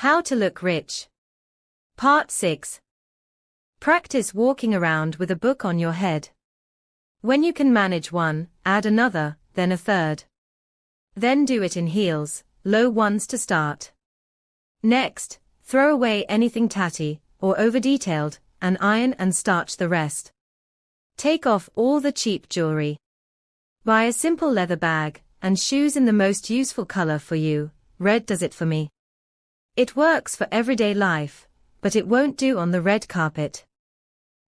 How to look rich. Part 6. Practice walking around with a book on your head. When you can manage one, add another, then a third. Then do it in heels, low ones to start. Next, throw away anything tatty or over-detailed, and iron and starch the rest. Take off all the cheap jewelry. Buy a simple leather bag, and shoes in the most useful color for you. Red does it for me. It works for everyday life, but it won't do on the red carpet.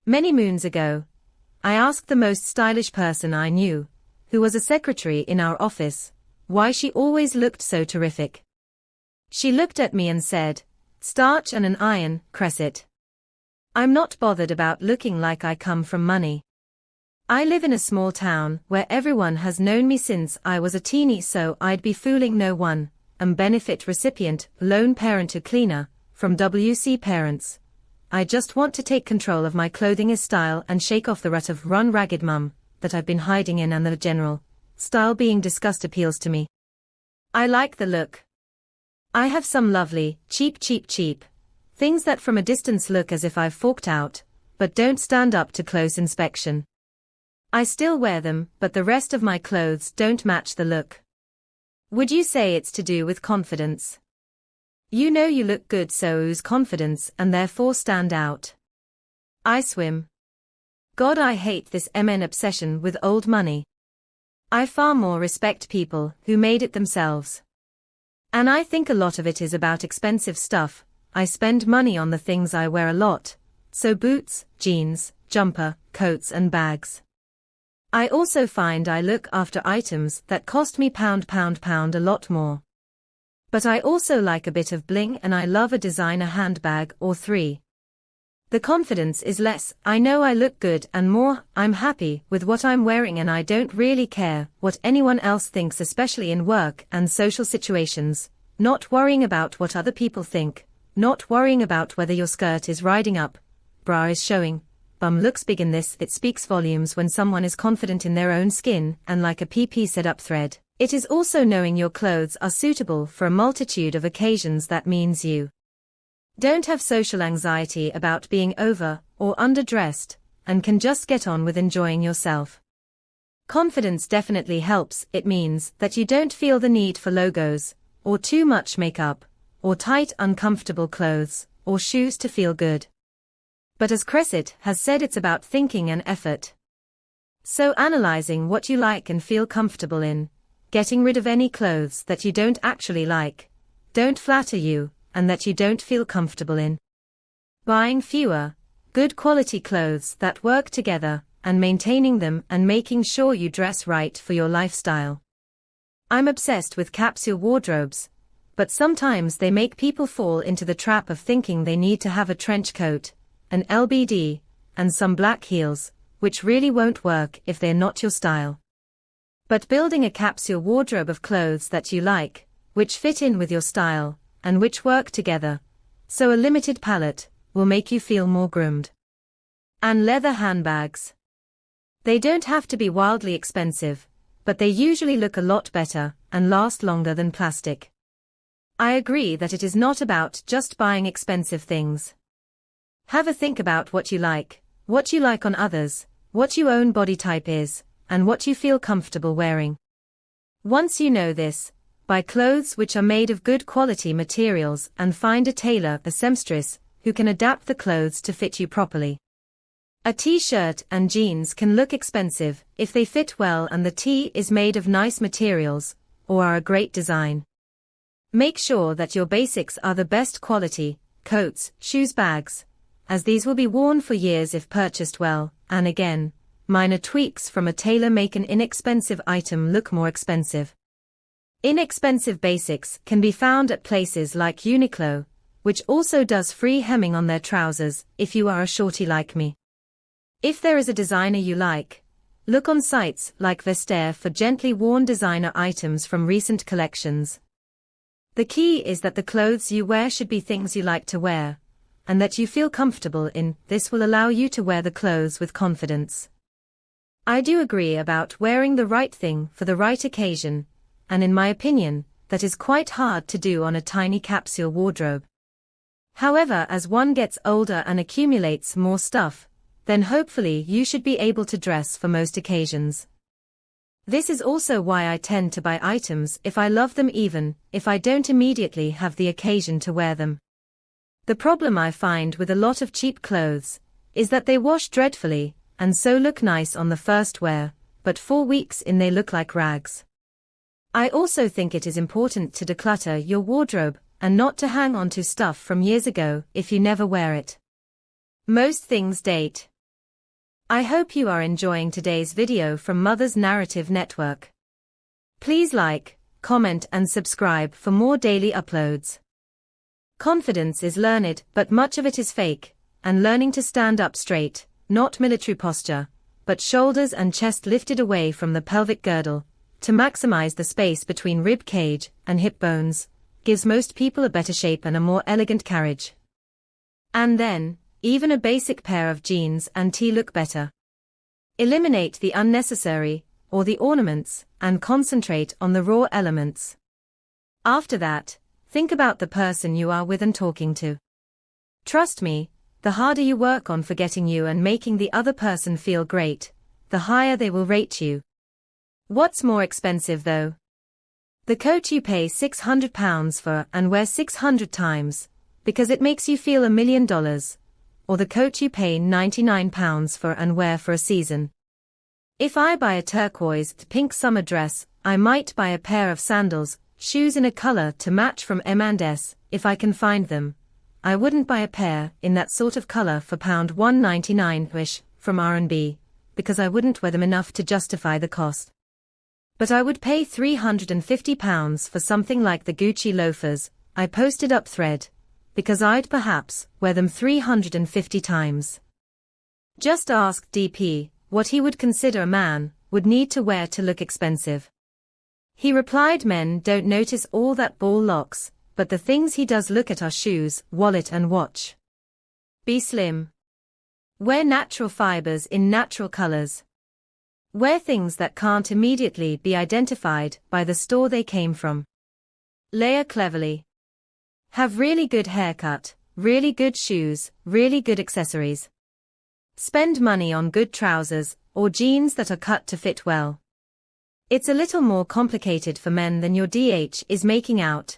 Many moons ago, I asked the most stylish person I knew, who was a secretary in our office, why she always looked so terrific. She looked at me and said, "Starch and an iron, Cresset. I'm not bothered about looking like I come from money. I live in a small town where everyone has known me since I was a teenie, so I'd be fooling no one. I'm benefit recipient, lone parent to cleaner, from WC Parents. I just want to take control of my clothing style and shake off the rut of run ragged mum that I've been hiding in, and the general style being discussed appeals to me. I like the look. I have some lovely, cheap things that from a distance look as if I've forked out, but don't stand up to close inspection. I still wear them, but the rest of my clothes don't match the look. Would you say it's to do with confidence? You know you look good, so ooze confidence and therefore stand out. I swim. God, I hate this MN obsession with old money. I far more respect people who made it themselves. And I think a lot of it is about expensive stuff. I spend money on the things I wear a lot, so boots, jeans, jumper, coats and bags. I also find I look after items that cost me pound a lot more. But I also like a bit of bling, and I love a designer handbag or three. The confidence is less, I know I look good, and more, I'm happy with what I'm wearing and I don't really care what anyone else thinks, especially in work and social situations, not worrying about what other people think, not worrying about whether your skirt is riding up, bra is showing, bum looks big in this. It speaks volumes when someone is confident in their own skin, and like a PP set up thread. It is also knowing your clothes are suitable for a multitude of occasions. That means you don't have social anxiety about being over or underdressed, and can just get on with enjoying yourself. Confidence definitely helps. It means that you don't feel the need for logos, or too much makeup, or tight uncomfortable clothes, or shoes to feel good. But as Cresset has said, it's about thinking and effort. So analyzing what you like and feel comfortable in, getting rid of any clothes that you don't actually like, don't flatter you, and that you don't feel comfortable in. Buying fewer, good quality clothes that work together, and maintaining them and making sure you dress right for your lifestyle. I'm obsessed with capsule wardrobes, but sometimes they make people fall into the trap of thinking they need to have a trench coat, an LBD, and some black heels, which really won't work if they're not your style. But building a capsule wardrobe of clothes that you like, which fit in with your style, and which work together, so a limited palette, will make you feel more groomed. And leather handbags. They don't have to be wildly expensive, but they usually look a lot better, and last longer than plastic. I agree that it is not about just buying expensive things. Have a think about what you like on others, what your own body type is, and what you feel comfortable wearing. Once you know this, buy clothes which are made of good quality materials and find a tailor, a seamstress, who can adapt the clothes to fit you properly. A t-shirt and jeans can look expensive if they fit well and the tee is made of nice materials, or are a great design. Make sure that your basics are the best quality: coats, shoes, bags, as these will be worn for years if purchased well, and again, minor tweaks from a tailor make an inexpensive item look more expensive. Inexpensive basics can be found at places like Uniqlo, which also does free hemming on their trousers if you are a shorty like me. If there is a designer you like, look on sites like Vestiaire for gently worn designer items from recent collections. The key is that the clothes you wear should be things you like to wear, and that you feel comfortable in. This will allow you to wear the clothes with confidence. I do agree about wearing the right thing for the right occasion, and in my opinion, that is quite hard to do on a tiny capsule wardrobe. However, as one gets older and accumulates more stuff, then hopefully you should be able to dress for most occasions. This is also why I tend to buy items if I love them even if I don't immediately have the occasion to wear them. The problem I find with a lot of cheap clothes is that they wash dreadfully and so look nice on the first wear, but 4 weeks in they look like rags. I also think it is important to declutter your wardrobe and not to hang on to stuff from years ago if you never wear it. Most things date. I hope you are enjoying today's video from Mother's Narrative Network. Please like, comment and subscribe for more daily uploads. Confidence is learned, but much of it is fake, and learning to stand up straight, not military posture, but shoulders and chest lifted away from the pelvic girdle, to maximize the space between rib cage and hip bones, gives most people a better shape and a more elegant carriage. And then, even a basic pair of jeans and tee look better. Eliminate the unnecessary, or the ornaments, and concentrate on the raw elements. After that, think about the person you are with and talking to. Trust me, the harder you work on forgetting you and making the other person feel great, the higher they will rate you. What's more expensive though? The coat you pay £600 for and wear 600 times, because it makes you feel $1 million, or the coat you pay £99 for and wear for a season. If I buy a turquoise pink summer dress, I might buy a pair of sandals, shoes in a color to match from M&S, if I can find them. I wouldn't buy a pair in that sort of color for £199-ish from R&B, because I wouldn't wear them enough to justify the cost. But I would pay £350 for something like the Gucci loafers I posted up thread, because I'd perhaps wear them 350 times. Just ask DP what he would consider a man would need to wear to look expensive. He replied men don't notice all that ball locks, but the things he does look at are shoes, wallet and watch. Be slim. Wear natural fibers in natural colors. Wear things that can't immediately be identified by the store they came from. Layer cleverly. Have really good haircut, really good shoes, really good accessories. Spend money on good trousers, or jeans that are cut to fit well. It's a little more complicated for men than your DH is making out.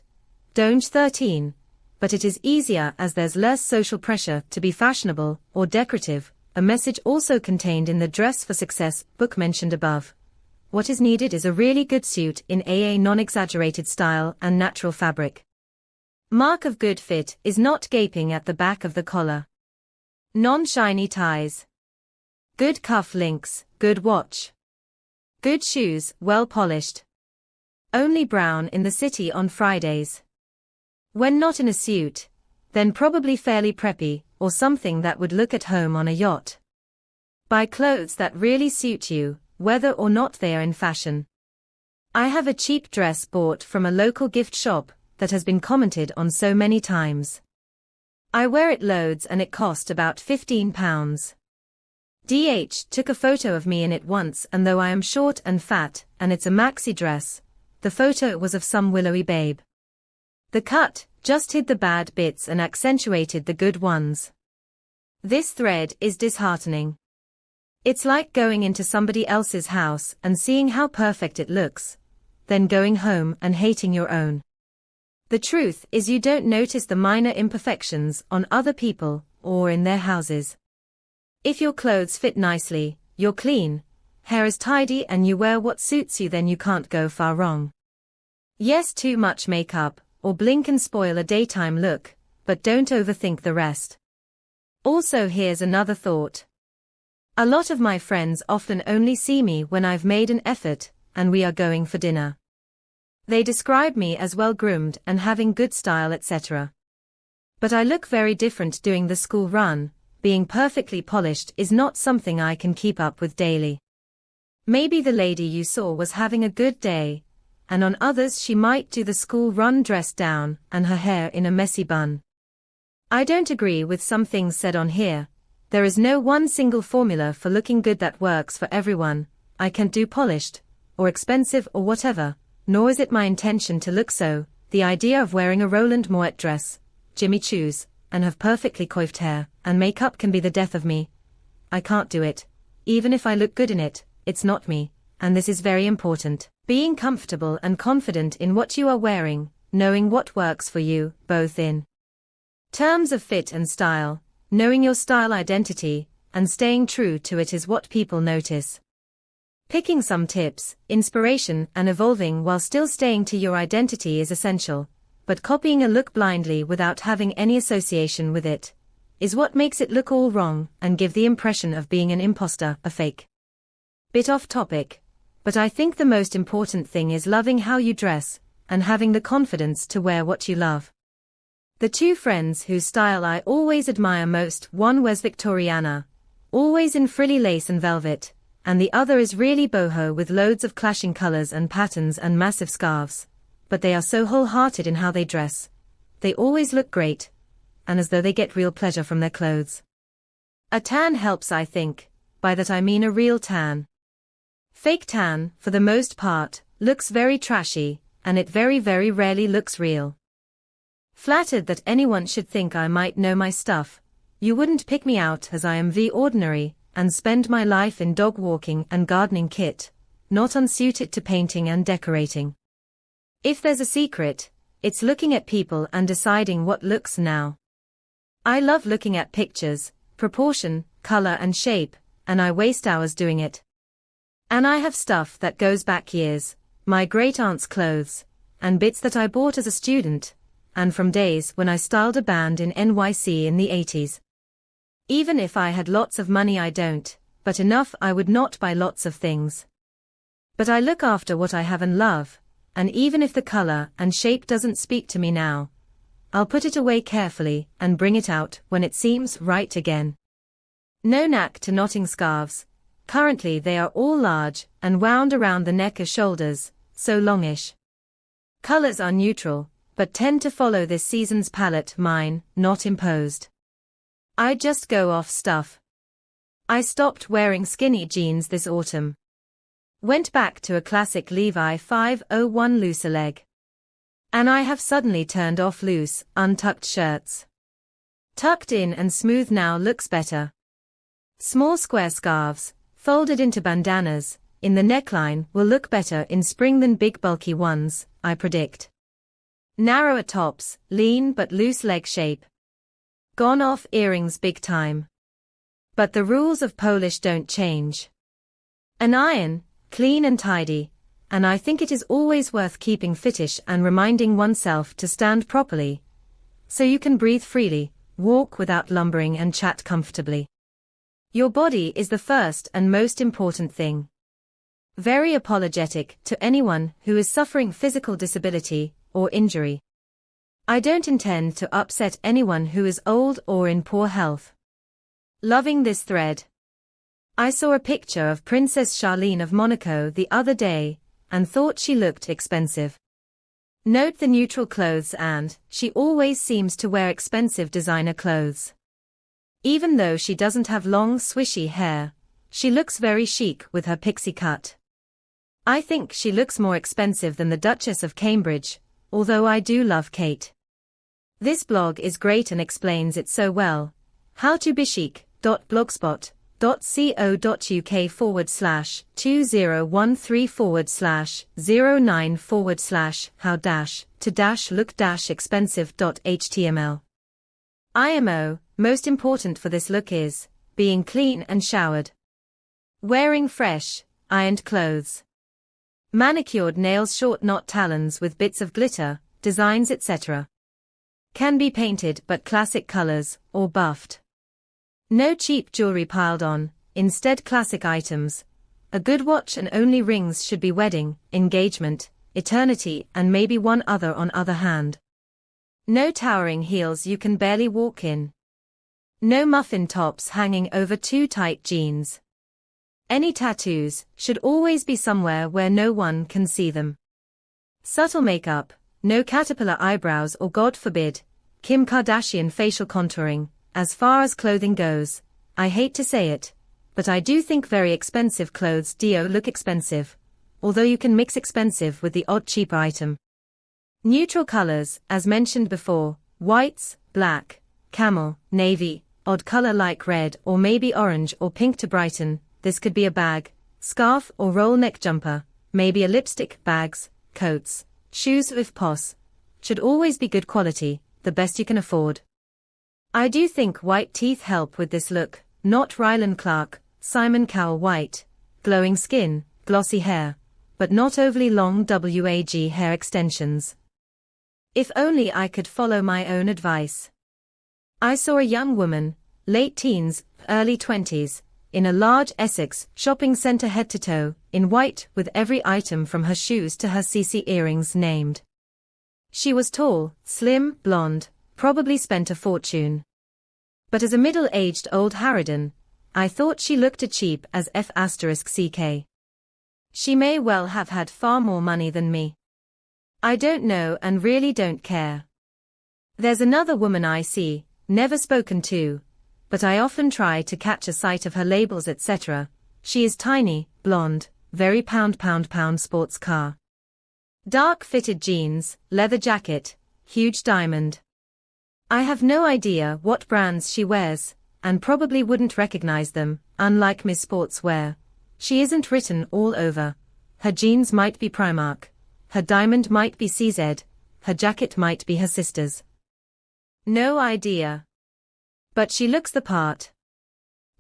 Don't 13, but it is easier as there's less social pressure to be fashionable or decorative, a message also contained in the Dress for Success book mentioned above. What is needed is a really good suit in AA non-exaggerated style and natural fabric. Mark of good fit is not gaping at the back of the collar. Non-shiny ties. Good cuff links, good watch. Good shoes, well polished. Only brown in the city on Fridays. When not in a suit, then probably fairly preppy, or something that would look at home on a yacht. Buy clothes that really suit you, whether or not they are in fashion. I have a cheap dress bought from a local gift shop that has been commented on so many times. I wear it loads and it cost about £15. DH took a photo of me in it once, and though I am short and fat, and it's a maxi dress, the photo was of some willowy babe. The cut just hid the bad bits and accentuated the good ones. This thread is disheartening. It's like going into somebody else's house and seeing how perfect it looks, then going home and hating your own. The truth is you don't notice the minor imperfections on other people or in their houses. If your clothes fit nicely, you're clean, hair is tidy and you wear what suits you, then you can't go far wrong. Yes, too much makeup or bling can spoil a daytime look, but don't overthink the rest. Also, here's another thought. A lot of my friends often only see me when I've made an effort and we are going for dinner. They describe me as well-groomed and having good style, etc. But I look very different doing the school run. Being perfectly polished is not something I can keep up with daily. Maybe the lady you saw was having a good day, and on others she might do the school run dressed down and her hair in a messy bun. I don't agree with some things said on here. There is no one single formula for looking good that works for everyone. I can't do polished, or expensive or whatever, nor is it my intention to look so. The idea of wearing a Roland Mouet dress, Jimmy Choos, and have perfectly coiffed hair, and makeup can be the death of me. I can't do it. Even if I look good in it, it's not me, and this is very important. Being comfortable and confident in what you are wearing, knowing what works for you, both in terms of fit and style, knowing your style identity, and staying true to it is what people notice. Picking some tips, inspiration, and evolving while still staying to your identity is essential, but copying a look blindly without having any association with it is what makes it look all wrong and give the impression of being an imposter, a fake. Bit off topic, but I think the most important thing is loving how you dress and having the confidence to wear what you love. The two friends whose style I always admire most, one wears Victoriana, always in frilly lace and velvet, and the other is really boho with loads of clashing colors and patterns and massive scarves. But they are so wholehearted in how they dress. They always look great, and as though they get real pleasure from their clothes. A tan helps, I think. By that I mean a real tan. Fake tan, for the most part, looks very trashy, and it very rarely looks real. Flattered that anyone should think I might know my stuff. You wouldn't pick me out as I am the ordinary, and spend my life in dog walking and gardening kit, not unsuited to painting and decorating. If there's a secret, it's looking at people and deciding what looks now. I love looking at pictures, proportion, color and shape, and I waste hours doing it. And I have stuff that goes back years, my great-aunt's clothes, and bits that I bought as a student, and from days when I styled a band in NYC in the 80s. Even if I had lots of money I don't, but enough I would not buy lots of things. But I look after what I have and love, and even if the color and shape doesn't speak to me now, I'll put it away carefully and bring it out when it seems right again. No knack to knotting scarves. Currently they are all large and wound around the neck or shoulders, so longish. Colors are neutral, but tend to follow this season's palette, mine, not imposed. I just go off stuff. I stopped wearing skinny jeans this autumn. Went back to a classic Levi 501 looser leg. And I have suddenly turned off loose, untucked shirts. Tucked in and smooth now looks better. Small square scarves, folded into bandanas, in the neckline will look better in spring than big bulky ones, I predict. Narrower tops, lean but loose leg shape. Gone off earrings big time. But the rules of Polish don't change. An iron, clean and tidy, and I think it is always worth keeping fittish and reminding oneself to stand properly, so you can breathe freely, walk without lumbering and chat comfortably. Your body is the first and most important thing. Very apologetic to anyone who is suffering physical disability or injury. I don't intend to upset anyone who is old or in poor health. Loving this thread. I saw a picture of Princess Charlene of Monaco the other day, and thought she looked expensive. Note the neutral clothes, and she always seems to wear expensive designer clothes. Even though she doesn't have long swishy hair, she looks very chic with her pixie cut. I think she looks more expensive than the Duchess of Cambridge, although I do love Kate. This blog is great and explains it so well. howtobichic.blogspot.co.uk/2013/09/how-to-look-expensive.html. IMO, most important for this look is being clean and showered. Wearing fresh, ironed clothes. Manicured nails, short knot talons with bits of glitter, designs etc. Can be painted but classic colors, or buffed. No cheap jewelry piled on, instead classic items. A good watch and only rings should be wedding, engagement, eternity and maybe one other on other hand. No towering heels you can barely walk in. No muffin tops hanging over too tight jeans. Any tattoos should always be somewhere where no one can see them. Subtle makeup, no caterpillar eyebrows or God forbid, Kim Kardashian facial contouring. As far as clothing goes, I hate to say it, but I do think very expensive clothes do look expensive, although you can mix expensive with the odd cheaper item. Neutral colors, as mentioned before, whites, black, camel, navy, odd color like red or maybe orange or pink to brighten. This could be a bag, scarf or roll neck jumper, maybe a lipstick, bags, coats, shoes if pos. Should always be good quality, the best you can afford. I do think white teeth help with this look, not Ryland Clark, Simon Cowell white, glowing skin, glossy hair, but not overly long wag hair extensions. If only I could follow my own advice. I saw a young woman, late teens, early 20s, in a large Essex shopping centre head to toe, in white with every item from her shoes to her CC earrings named. She was tall, slim, blonde, probably spent a fortune. But as a middle-aged old harridan, I thought she looked as cheap as F***CK. She may well have had far more money than me. I don't know and really don't care. There's another woman I see, never spoken to, but I often try to catch a sight of her labels etc. She is tiny, blonde, very pound sports car. Dark fitted jeans, leather jacket, huge diamond. I have no idea what brands she wears, and probably wouldn't recognize them, unlike Miss Sportswear. She isn't written all over. Her jeans might be Primark. Her diamond might be CZ. Her jacket might be her sister's. No idea. But she looks the part.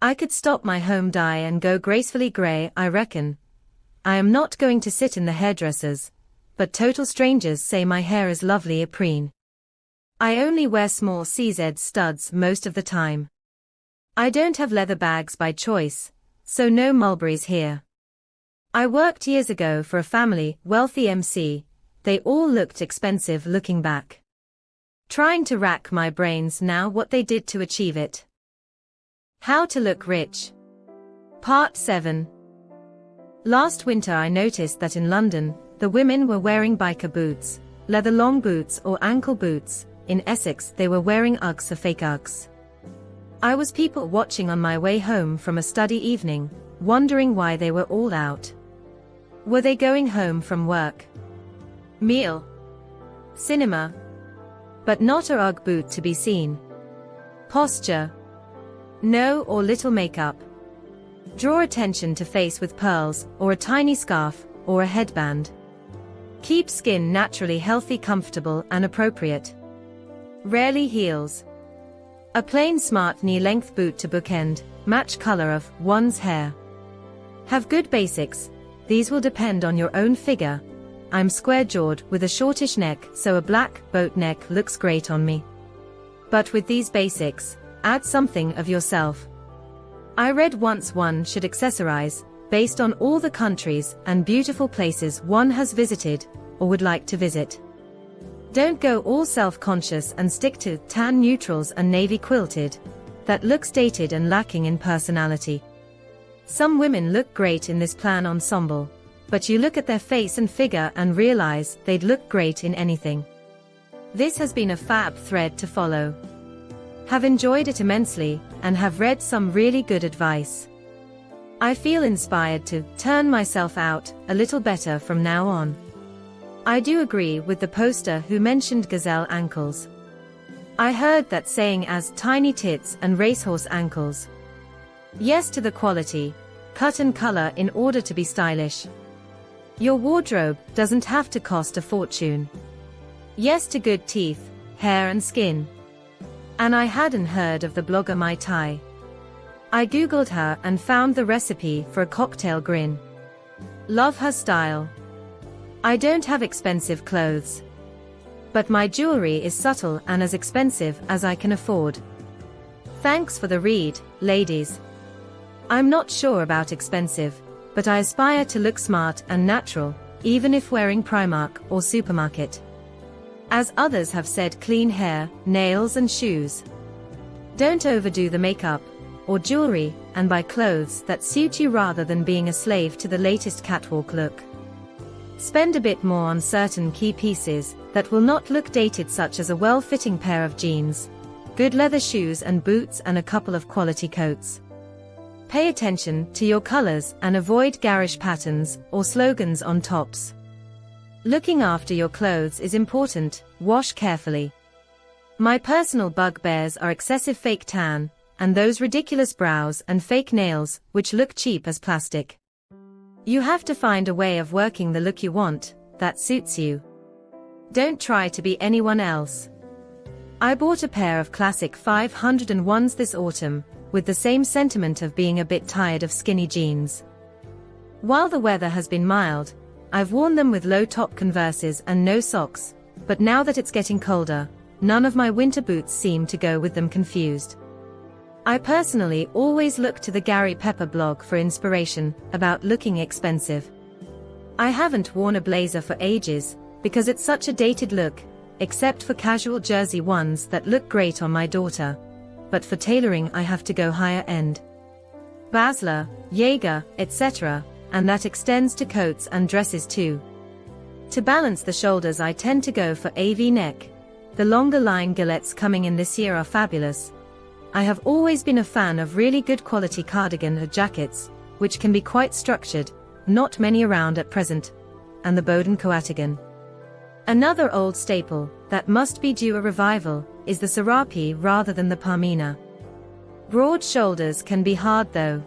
I could stop my home dye and go gracefully grey, I reckon. I am not going to sit in the hairdressers, but total strangers say my hair is lovely apreen. I only wear small CZ studs most of the time. I don't have leather bags by choice, so no mulberries here. I worked years ago for a family, wealthy MC, they all looked expensive looking back. Trying to rack my brains now what they did to achieve it. How to look rich. Part 7. Last winter I noticed that in London, the women were wearing biker boots, leather long boots or ankle boots. In Essex they were wearing Uggs or fake Uggs. I was people watching on my way home from a study evening, wondering why they were all out. Were they going home from work? Meal? Cinema? But not a Ugg boot to be seen. Posture? No or little makeup. Draw attention to face with pearls, or a tiny scarf, or a headband. Keep skin naturally healthy, comfortable and appropriate. Rarely heels. A plain smart knee-length boot to bookend, match color of one's hair. Have good basics, these will depend on your own figure. I'm square-jawed with a shortish neck, so a black boat neck looks great on me. But with these basics, add something of yourself. I read once one should accessorize, based on all the countries and beautiful places one has visited, or would like to visit. Don't go all self-conscious and stick to tan neutrals and navy quilted. That looks dated and lacking in personality. Some women look great in this plan ensemble, but you look at their face and figure and realize they'd look great in anything. This has been a fab thread to follow. Have enjoyed it immensely, and have read some really good advice. I feel inspired to turn myself out a little better from now on. I do agree with the poster who mentioned gazelle ankles. I heard that saying as tiny tits and racehorse ankles. Yes to the quality, cut and color in order to be stylish. Your wardrobe doesn't have to cost a fortune. Yes to good teeth, hair and skin. And I hadn't heard of the blogger Mai Tai. I googled her and found the recipe for a cocktail grin. Love her style. I don't have expensive clothes. But my jewelry is subtle and as expensive as I can afford. Thanks for the read, ladies. I'm not sure about expensive, but I aspire to look smart and natural, even if wearing Primark or supermarket. As others have said, clean hair, nails and shoes. Don't overdo the makeup or jewelry, and buy clothes that suit you rather than being a slave to the latest catwalk look. Spend a bit more on certain key pieces that will not look dated, such as a well-fitting pair of jeans, good leather shoes and boots, and a couple of quality coats. Pay attention to your colors and avoid garish patterns or slogans on tops. Looking after your clothes is important, wash carefully. My personal bugbears are excessive fake tan, and those ridiculous brows and fake nails, which look cheap as plastic. You have to find a way of working the look you want, that suits you. Don't try to be anyone else. I bought a pair of classic 501s this autumn, with the same sentiment of being a bit tired of skinny jeans. While the weather has been mild, I've worn them with low-top Converses and no socks, but now that it's getting colder, none of my winter boots seem to go with them confused. I personally always look to the Gary Pepper blog for inspiration about looking expensive. I haven't worn a blazer for ages, because it's such a dated look, except for casual jersey ones that look great on my daughter. But for tailoring I have to go higher end. Basler, Jaeger, etc., and that extends to coats and dresses too. To balance the shoulders I tend to go for a V-neck. The longer line gilets coming in this year are fabulous. I have always been a fan of really good quality cardigan or jackets, which can be quite structured, not many around at present, and the Boden Coatigan. Another old staple, that must be due a revival, is the serape rather than the palmina. Broad shoulders can be hard though.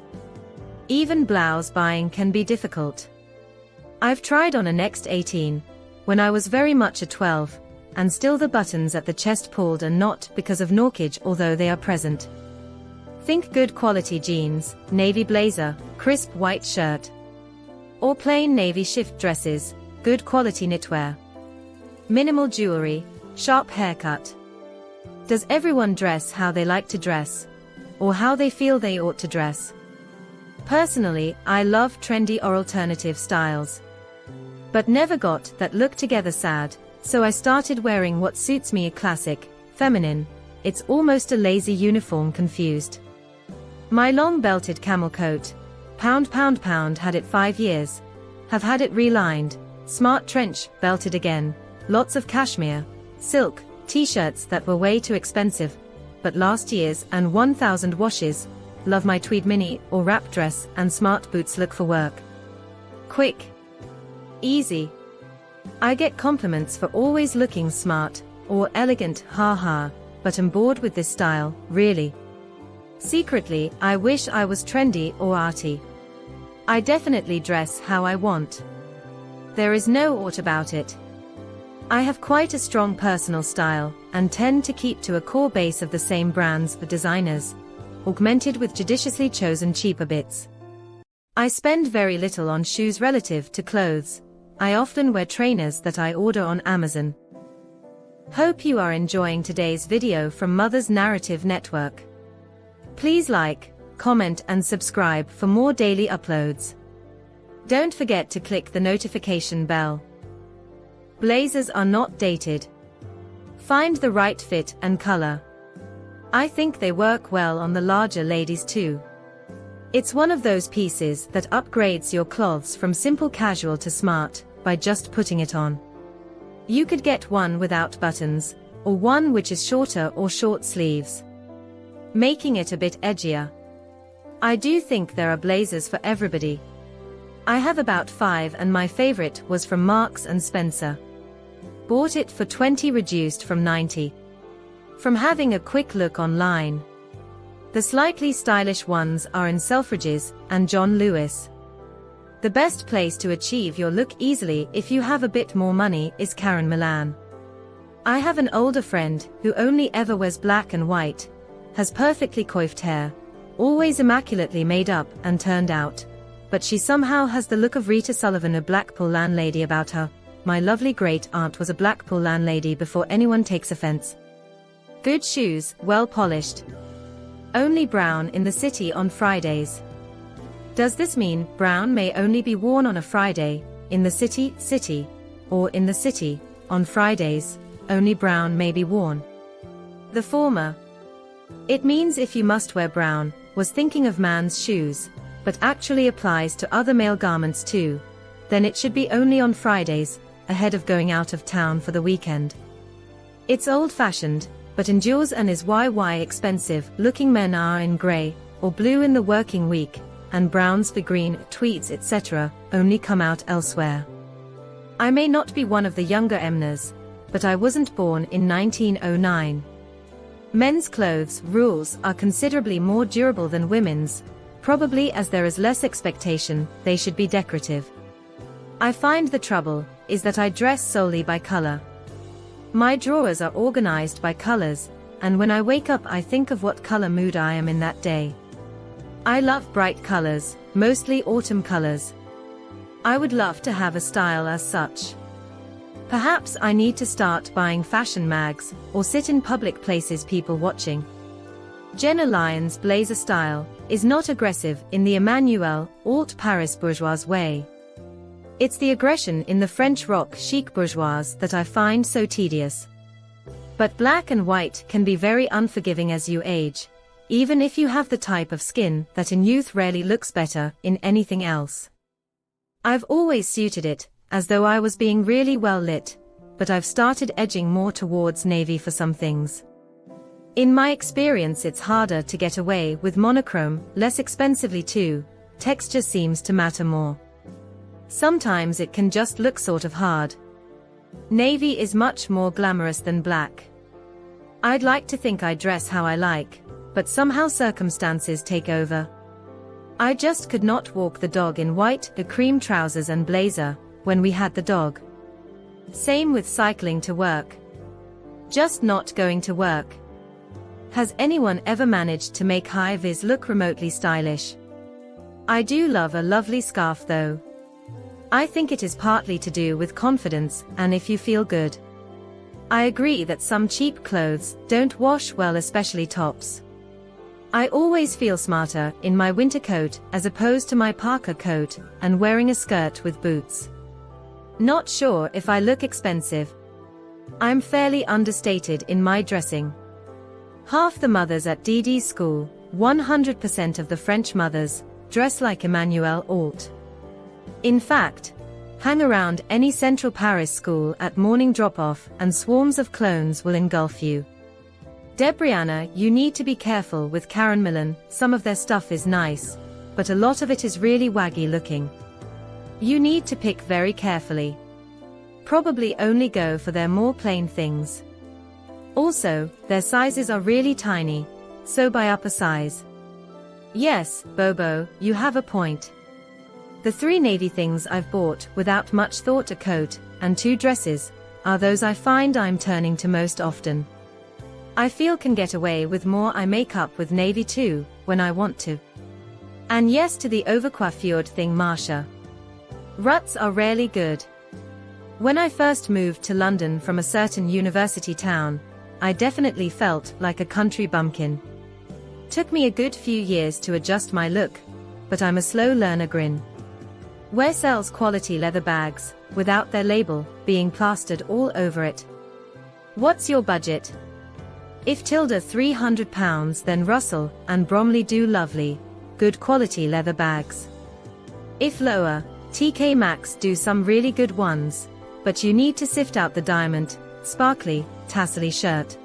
Even blouse buying can be difficult. I've tried on a Next 18, when I was very much a 12, and still the buttons at the chest pulled and not because of knockage although they are present. Think good quality jeans, navy blazer, crisp white shirt. Or plain navy shift dresses, good quality knitwear. Minimal jewelry, sharp haircut. Does everyone dress how they like to dress? Or how they feel they ought to dress? Personally, I love trendy or alternative styles. But never got that look together sad. So I started wearing what suits me, a classic, feminine, it's almost a lazy uniform confused. My long belted camel coat, pound had it 5 years, have had it relined, smart trench, belted again, lots of cashmere, silk, t-shirts that were way too expensive, but last year's and 1,000 washes, love my tweed mini or wrap dress and smart boots look for work. Quick. Easy. I get compliments for always looking smart, or elegant, haha, but I'm bored with this style, really. Secretly, I wish I was trendy or arty. I definitely dress how I want. There is no ought about it. I have quite a strong personal style, and tend to keep to a core base of the same brands for designers, augmented with judiciously chosen cheaper bits. I spend very little on shoes relative to clothes. I often wear trainers that I order on Amazon. Hope you are enjoying today's video from Mother's Narrative Network. Please like, comment and subscribe for more daily uploads. Don't forget to click the notification bell. Blazers are not dated. Find the right fit and color. I think they work well on the larger ladies too. It's one of those pieces that upgrades your clothes from simple casual to smart, by just putting it on. You could get one without buttons, or one which is shorter or short sleeves, making it a bit edgier. I do think there are blazers for everybody. I have about 5 and my favorite was from Marks & Spencer. Bought it for 20 reduced from 90. From having a quick look online. The slightly stylish ones are in Selfridges and John Lewis. The best place to achieve your look easily if you have a bit more money is Karen Millan. I have an older friend who only ever wears black and white, has perfectly coiffed hair, always immaculately made up and turned out, but she somehow has the look of Rita Sullivan, a Blackpool landlady about her. My lovely great aunt was a Blackpool landlady before anyone takes offense. Good shoes, well polished. Only brown in the city on Fridays. Does this mean brown may only be worn on a Friday, in the city, or in the city, on Fridays, only brown may be worn? The former. It means if you must wear brown, was thinking of man's shoes, but actually applies to other male garments too, then it should be only on Fridays, ahead of going out of town for the weekend. It's old-fashioned, but endures and is expensive. Looking men are in grey, or blue in the working week, and browns for green, tweeds etc., only come out elsewhere. I may not be one of the younger Emners, but I wasn't born in 1909. Men's clothes rules are considerably more durable than women's, probably as there is less expectation they should be decorative. I find the trouble is that I dress solely by color. My drawers are organized by colors, and when I wake up I think of what color mood I am in that day. I love bright colors, mostly autumn colors. I would love to have a style as such. Perhaps I need to start buying fashion mags, or sit in public places people watching. Jenna Lyon's blazer style is not aggressive in the Emmanuel Alt Paris bourgeois way. It's the aggression in the French rock chic bourgeois that I find so tedious. But black and white can be very unforgiving as you age, even if you have the type of skin that in youth rarely looks better in anything else. I've always suited it, as though I was being really well lit, but I've started edging more towards navy for some things. In my experience it's harder to get away with monochrome, less expensively too, texture seems to matter more. Sometimes it can just look sort of hard. Navy is much more glamorous than black. I'd like to think I dress how I like, but somehow circumstances take over. I just could not walk the dog in white, the cream trousers and blazer, when we had the dog. Same with cycling to work. Just not going to work. Has anyone ever managed to make high-vis look remotely stylish? I do love a lovely scarf though. I think it is partly to do with confidence and if you feel good. I agree that some cheap clothes don't wash well, especially tops. I always feel smarter in my winter coat as opposed to my parka coat and wearing a skirt with boots. Not sure if I look expensive. I'm fairly understated in my dressing. Half the mothers at DD's school, 100% of the French mothers, dress like Emmanuel Alt. In fact, hang around any central Paris school at morning drop-off and swarms of clones will engulf you. Debriana, you need to be careful with Karen Millen, some of their stuff is nice, but a lot of it is really waggy looking. You need to pick very carefully. Probably only go for their more plain things. Also, their sizes are really tiny, so buy up a size. Yes, Bobo, you have a point. The 3 navy things I've bought without much thought, a coat and 2 dresses, are those I find I'm turning to most often. I feel can get away with more. I make up with navy too, when I want to. And yes to the overcoiffured thing, Marsha. Ruts are rarely good. When I first moved to London from a certain university town, I definitely felt like a country bumpkin. Took me a good few years to adjust my look, but I'm a slow learner. Grin. Where sells quality leather bags, without their label being plastered all over it? What's your budget? If tilde £300, then Russell and Bromley do lovely, good quality leather bags. If lower, TK Maxx do some really good ones, but you need to sift out the diamond, sparkly, tassely shirt.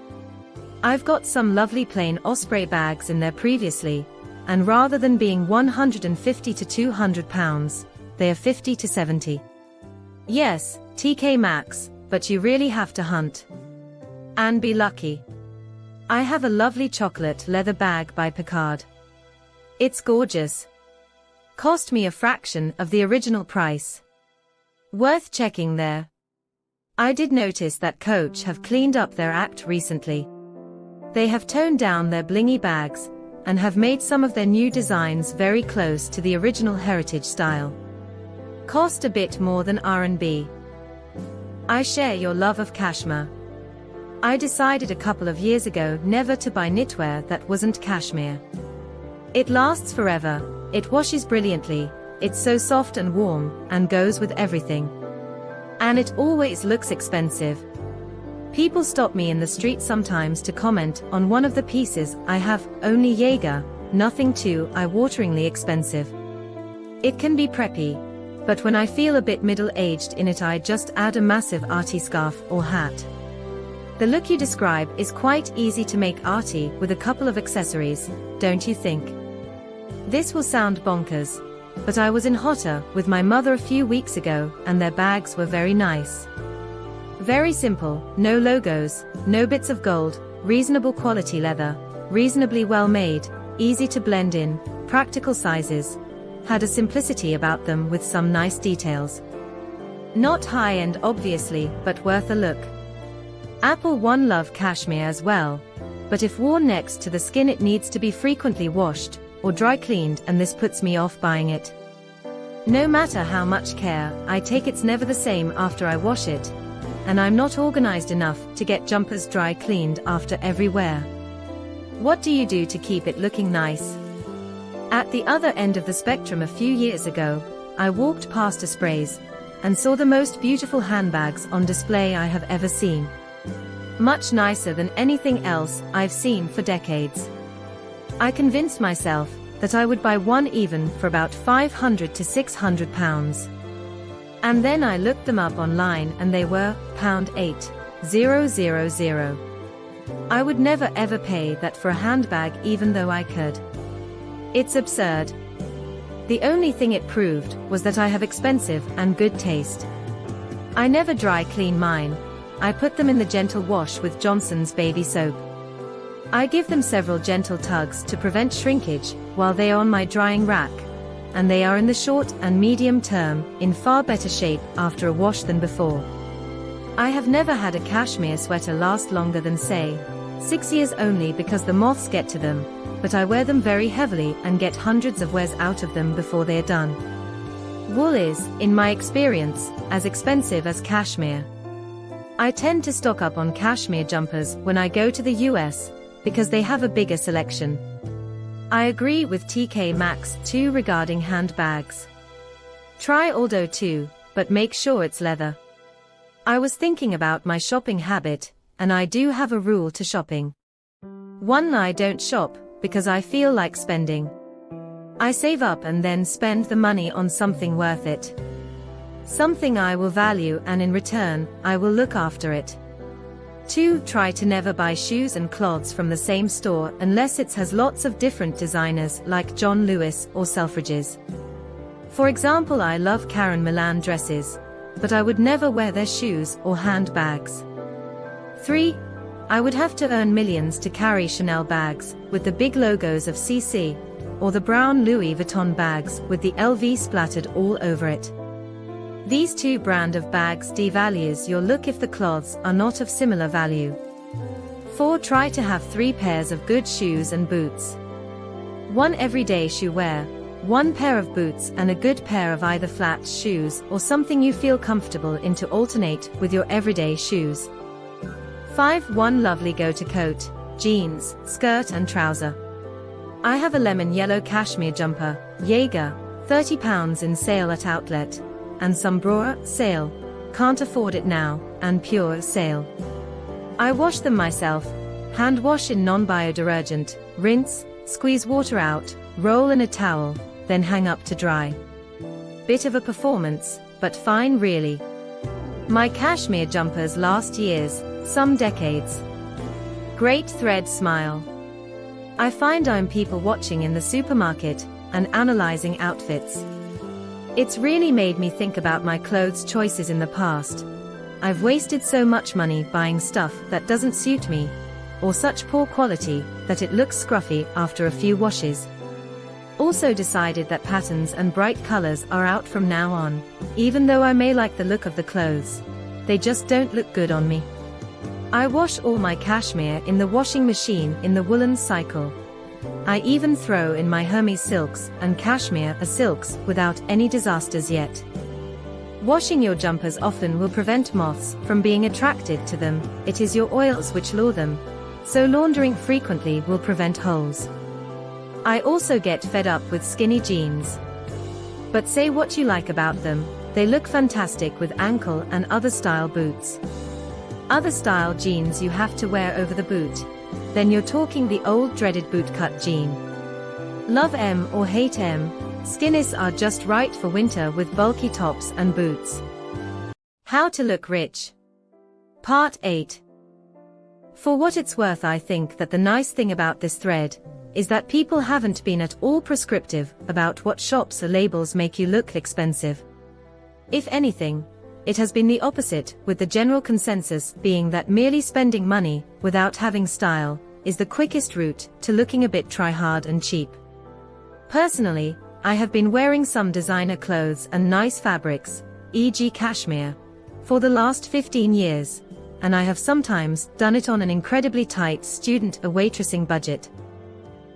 I've got some lovely plain Osprey bags in there previously, and rather than being £150 to £200, they are £50 to £70. Yes, TK Maxx, but you really have to hunt. And be lucky. I have a lovely chocolate leather bag by Picard. It's gorgeous. Cost me a fraction of the original price. Worth checking there. I did notice that Coach have cleaned up their act recently. They have toned down their blingy bags, and have made some of their new designs very close to the original heritage style. Cost a bit more than R&B. I share your love of cashmere. I decided a couple of years ago never to buy knitwear that wasn't cashmere. It lasts forever, it washes brilliantly, it's so soft and warm, and goes with everything. And it always looks expensive. People stop me in the street sometimes to comment on one of the pieces I have, only Jaeger, nothing too eye-wateringly expensive. It can be preppy, but when I feel a bit middle-aged in it I just add a massive arty scarf or hat. The look you describe is quite easy to make arty with a couple of accessories, don't you think? This will sound bonkers, but I was in Hotter with my mother a few weeks ago and their bags were very nice. Very simple, no logos, no bits of gold, reasonable quality leather, reasonably well made, easy to blend in, practical sizes. Had a simplicity about them with some nice details. Not high-end obviously, but worth a look. Apple One love cashmere as well, but if worn next to the skin it needs to be frequently washed or dry cleaned, and this puts me off buying it. No matter how much care I take, it's never the same after I wash it, and I'm not organized enough to get jumpers dry cleaned after every wear. What do you do to keep it looking nice? At the other end of the spectrum a few years ago, I walked past a Sprays and saw the most beautiful handbags on display I have ever seen. Much nicer than anything else I've seen for decades. I convinced myself that I would buy one even for about £500 to £600. And then I looked them up online and they were £8,000. I would never ever pay that for a handbag even though I could. It's absurd. The only thing it proved was that I have expensive and good taste. I never dry clean mine. I put them in the gentle wash with Johnson's baby soap. I give them several gentle tugs to prevent shrinkage while they are on my drying rack, and they are in the short and medium term in far better shape after a wash than before. I have never had a cashmere sweater last longer than say 6 years, only because the moths get to them, but I wear them very heavily and get hundreds of wears out of them before they are done. Wool is, in my experience, as expensive as cashmere. I tend to stock up on cashmere jumpers when I go to the US, because they have a bigger selection. I agree with TK Maxx too regarding handbags. Try Aldo too, but make sure it's leather. I was thinking about my shopping habit, and I do have a rule to shopping. 1. I don't shop because I feel like spending. I save up and then spend the money on something worth it. Something I will value, and in return, I will look after it. 2. Try to never buy shoes and cloths from the same store unless it has lots of different designers like John Lewis or Selfridges. For example, I love Karen Millan dresses, but I would never wear their shoes or handbags. 3. I would have to earn millions to carry Chanel bags with the big logos of CC, or the brown Louis Vuitton bags with the LV splattered all over it. These two brand of bags devalues your look if the cloths are not of similar value. 4. Try to have 3 pairs of good shoes and boots. 1 everyday shoe wear, 1 pair of boots, and a good pair of either flat shoes or something you feel comfortable in to alternate with your everyday shoes. 5. 1 lovely go-to coat, jeans, skirt and trouser. I have a lemon yellow cashmere jumper, Jaeger, £30 in sale at outlet, and some Brora, sale, can't afford it now, and Pure, sale. I wash them myself, hand wash in non-biodetergent, rinse, squeeze water out, roll in a towel, then hang up to dry. Bit of a performance, but fine really. My cashmere jumpers last years, some decades. Great thread smile. I find I'm people watching in the supermarket and analyzing outfits. It's really made me think about my clothes choices in the past. I've wasted so much money buying stuff that doesn't suit me, or such poor quality that it looks scruffy after a few washes. Also decided that patterns and bright colors are out from now on, even though I may like the look of the clothes. They just don't look good on me. I wash all my cashmere in the washing machine in the woolen cycle. I even throw in my Hermes silks and cashmere silks without any disasters yet. Washing your jumpers often will prevent moths from being attracted to them. It is your oils which lure them, so laundering frequently will prevent holes. I also get fed up with skinny jeans. But say what you like about them, they look fantastic with ankle and other style boots. Other style jeans you have to wear over the boot. Then you're talking the old dreaded bootcut jean. Love M or hate M, skinnies are just right for winter with bulky tops and boots. How to look rich. Part 8. For what it's worth, I think that the nice thing about this thread is that people haven't been at all prescriptive about what shops or labels make you look expensive. If anything, It has been the opposite, with the general consensus being that merely spending money, without having style, is the quickest route to looking a bit try-hard and cheap. Personally, I have been wearing some designer clothes and nice fabrics, e.g. cashmere, for the last 15 years, and I have sometimes done it on an incredibly tight student or waitressing budget.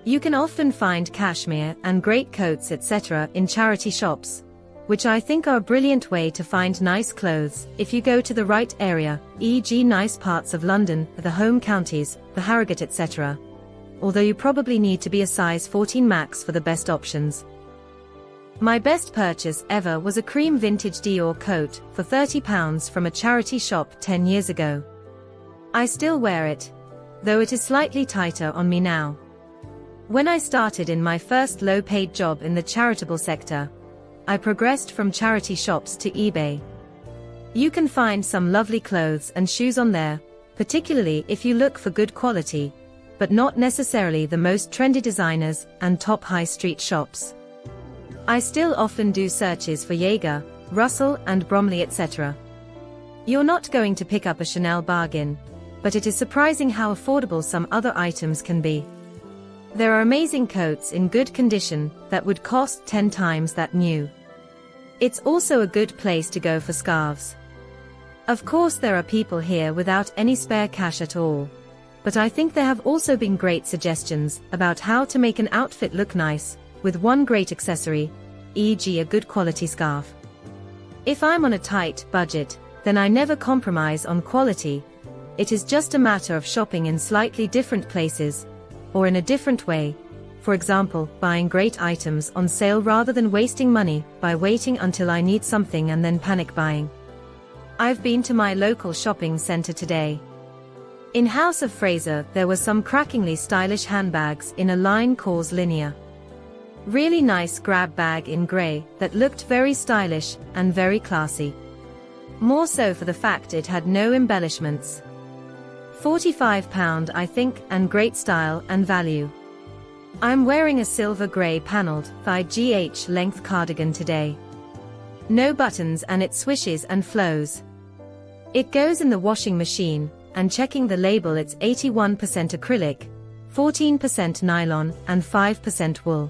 You can often find cashmere and great coats etc. in charity shops, which I think are a brilliant way to find nice clothes if you go to the right area, e.g. nice parts of London, the home counties, the Harrogate etc. Although you probably need to be a size 14 max for the best options. My best purchase ever was a cream vintage Dior coat for £30 from a charity shop 10 years ago. I still wear it, though it is slightly tighter on me now. When I started in my first low-paid job in the charitable sector, I progressed from charity shops to eBay. You can find some lovely clothes and shoes on there, particularly if you look for good quality, but not necessarily the most trendy designers and top high street shops. I still often do searches for Jaeger, Russell and Bromley etc. You're not going to pick up a Chanel bargain, but it is surprising how affordable some other items can be. There are amazing coats in good condition that would cost 10 times that new. It's also a good place to go for scarves. Of course there are people here without any spare cash at all, but I think there have also been great suggestions about how to make an outfit look nice, with one great accessory, e.g. a good quality scarf. If I'm on a tight budget, then I never compromise on quality. It is just a matter of shopping in slightly different places, or in a different way. For example, buying great items on sale rather than wasting money by waiting until I need something and then panic buying. I've been to my local shopping center today. In House of Fraser there were some crackingly stylish handbags in a line called Linear. Really nice grab bag in grey that looked very stylish and very classy. More so for the fact it had no embellishments. £45 I think, and great style and value. I'm wearing a silver grey panelled thigh GH length cardigan today. No buttons and it swishes and flows. It goes in the washing machine, and checking the label it's 81% acrylic, 14% nylon and 5% wool.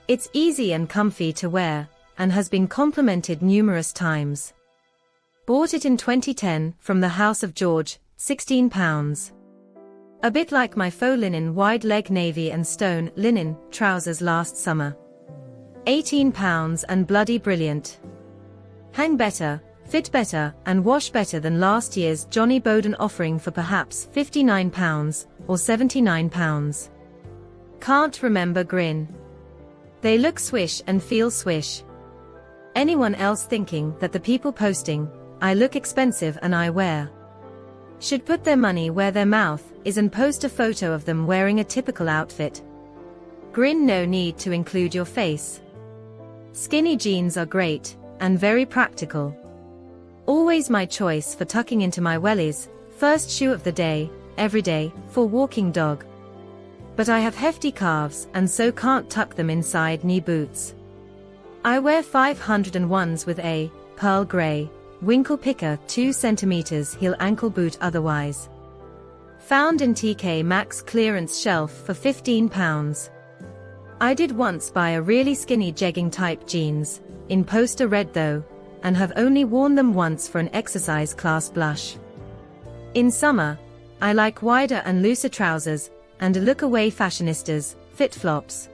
It's easy and comfy to wear, and has been complimented numerous times. Bought it in 2010 from the House of George, £16. A bit like my faux linen wide leg navy and stone linen trousers last summer. £18 and bloody brilliant. Hang better, fit better and wash better than last year's Johnny Bowden offering for perhaps £59 or £79. Can't remember grin. They look swish and feel swish. Anyone else thinking that the people posting, I look expensive and I wear, should put their money where their mouth is and post a photo of them wearing a typical outfit. Grin, no need to include your face. Skinny jeans are great, and very practical. Always my choice for tucking into my wellies, first shoe of the day, every day, for walking dog. But I have hefty calves and so can't tuck them inside knee boots. I wear 501s with a pearl grey Winkle Picker 2 cm heel ankle boot otherwise. Found in TK Maxx clearance shelf for £15. I did once buy a really skinny jegging type jeans, in poster red though, and have only worn them once for an exercise class blush. In summer, I like wider and looser trousers, and a look away fashionistas, fit flops.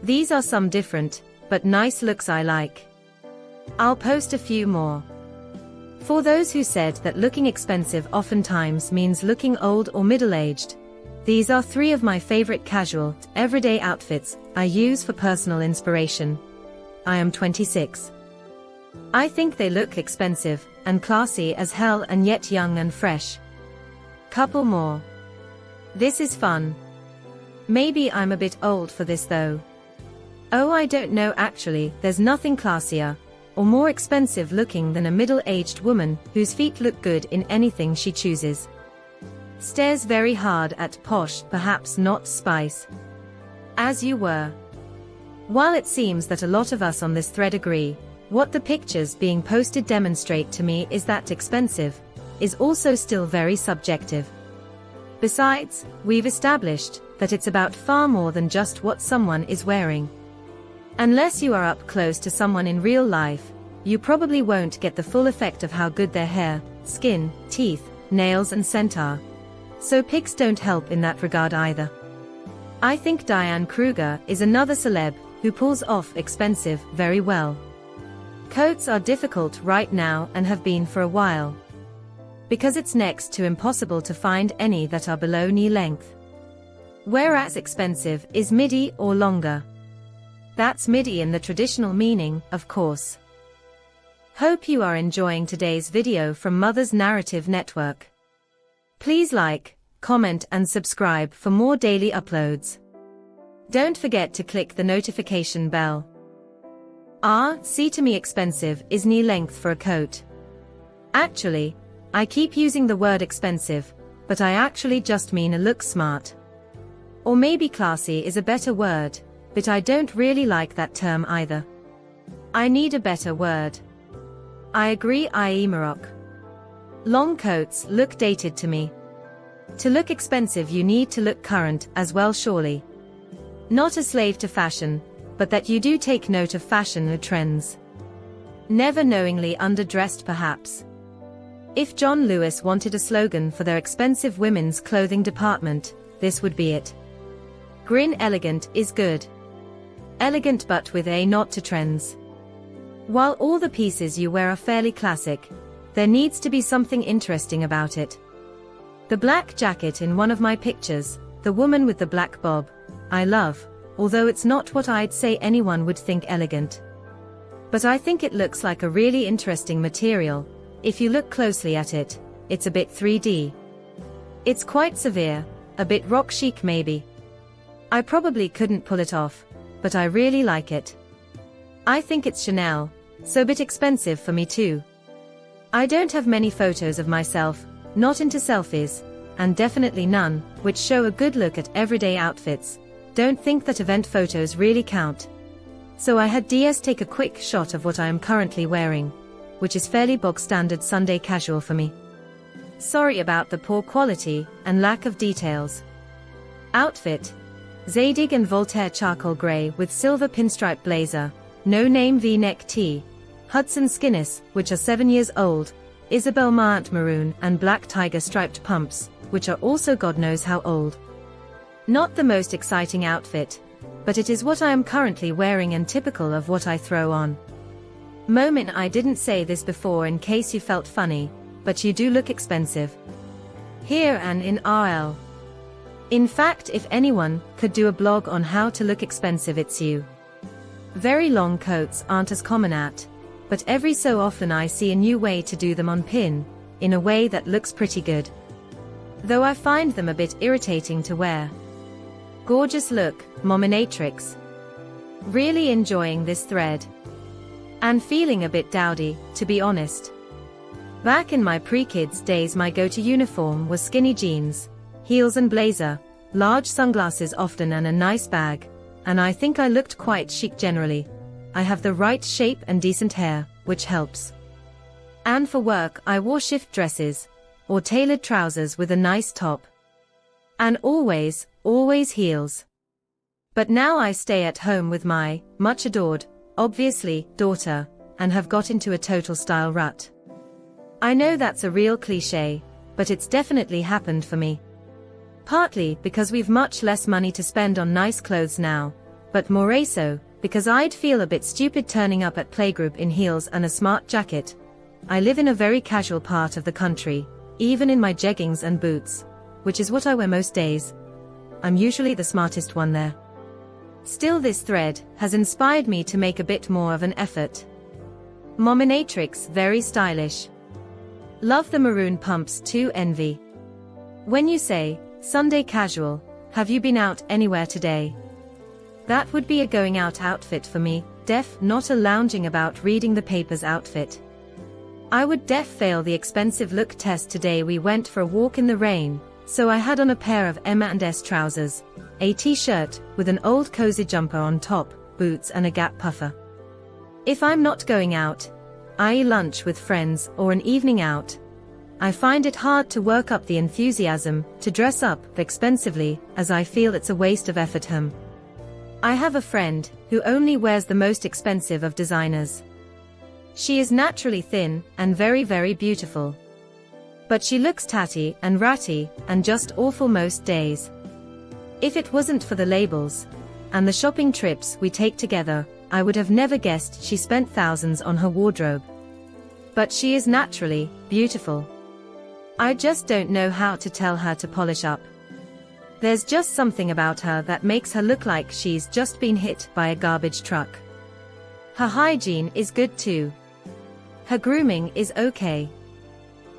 These are some different, but nice looks I like. I'll post a few more. For those who said that looking expensive oftentimes means looking old or middle-aged, these are 3 of my favorite casual, everyday outfits I use for personal inspiration. I am 26. I think they look expensive and classy as hell and yet young and fresh. Couple more. This is fun. Maybe I'm a bit old for this though. Oh, I don't know actually, there's nothing classier or more expensive looking than a middle-aged woman whose feet look good in anything she chooses. Stares very hard at posh, perhaps not spice. As you were. While it seems that a lot of us on this thread agree, What the pictures being posted demonstrate to me is that expensive is also still very subjective. Besides, we've established that it's about far more than just what someone is wearing. Unless you are up close to someone in real life, you probably won't get the full effect of how good their hair, skin, teeth, nails and scent are. So pics don't help in that regard either. I think Diane Kruger is another celeb who pulls off expensive very well. Coats are difficult right now and have been for a while, because it's next to impossible to find any that are below knee length. Whereas expensive is midi or longer. That's midi in the traditional meaning, of course. Hope you are enjoying today's video from Mother's Narrative Network. Please like, comment and subscribe for more daily uploads. Don't forget to click the notification bell. See to me expensive is knee length for a coat. Actually, I keep using the word expensive, but I actually just mean a look smart. Or maybe classy is a better word, but I don't really like that term either. I need a better word. I agree, i.e. Maroc. Long coats look dated to me. To look expensive you need to look current as well, surely. Not a slave to fashion, but that you do take note of fashion or trends. Never knowingly underdressed perhaps. If John Lewis wanted a slogan for their expensive women's clothing department, this would be it. Grin elegant is good. Elegant but with a nod to trends. While all the pieces you wear are fairly classic, there needs to be something interesting about it. The black jacket in one of my pictures, the woman with the black bob, I love, although it's not what I'd say anyone would think elegant. But I think it looks like a really interesting material. If you look closely at it, it's a bit 3D. It's quite severe, a bit rock chic maybe. I probably couldn't pull it off, but I really like it. I think it's Chanel, so a bit expensive for me too. I don't have many photos of myself, not into selfies, and definitely none which show a good look at everyday outfits. Don't think that event photos really count. So I had DS take a quick shot of what I am currently wearing, which is fairly bog standard Sunday casual for me. Sorry about the poor quality and lack of details. Outfit: Zadig and Voltaire charcoal grey with silver pinstripe blazer, no name V-neck tee, Hudson Skinnis, which are 7 years old, Isabel Marant maroon and black tiger striped pumps, which are also God knows how old. Not the most exciting outfit, but it is what I am currently wearing and typical of what I throw on. Moment, I didn't say this before in case you felt funny, but you do look expensive. Here and in RL. In fact, if anyone could do a blog on how to look expensive, it's you. Very long coats aren't as common but every so often I see a new way to do them on pin, in a way that looks pretty good. Though I find them a bit irritating to wear. Gorgeous look, Mominatrix. Really enjoying this thread. And feeling a bit dowdy, to be honest. Back in my pre-kids days my go-to uniform was skinny jeans, heels and blazer, large sunglasses often and a nice bag, and I think I looked quite chic generally. I have the right shape and decent hair, which helps. And for work I wore shift dresses, or tailored trousers with a nice top. And always heels. But now I stay at home with my, much adored, obviously, daughter, and have got into a total style rut. I know that's a real cliché, but it's definitely happened for me. Partly because we've much less money to spend on nice clothes now, but more so because I'd feel a bit stupid turning up at playgroup in heels and a smart jacket. I live in a very casual part of the country, even in my jeggings and boots, which is what I wear most days. I'm usually the smartest one there. Still, this thread has inspired me to make a bit more of an effort. Mominatrix, very stylish. Love the maroon pumps too, envy. When you say, Sunday casual, have you been out anywhere today? That would be a going out outfit for me, not a lounging about reading the papers outfit. I would fail the expensive look test today. We went for a walk in the rain, so I had on a pair of M&S trousers, a t-shirt with an old cozy jumper on top, boots and a Gap puffer. If I'm not going out, i.e. lunch with friends or an evening out, I find it hard to work up the enthusiasm to dress up expensively, as I feel it's a waste of effort. I have a friend who only wears the most expensive of designers. She is naturally thin and very, very beautiful. But she looks tatty and ratty and just awful most days. If it wasn't for the labels and the shopping trips we take together, I would have never guessed she spent thousands on her wardrobe. But she is naturally beautiful. I just don't know how to tell her to polish up. There's just something about her that makes her look like she's just been hit by a garbage truck. Her hygiene is good too. Her grooming is okay.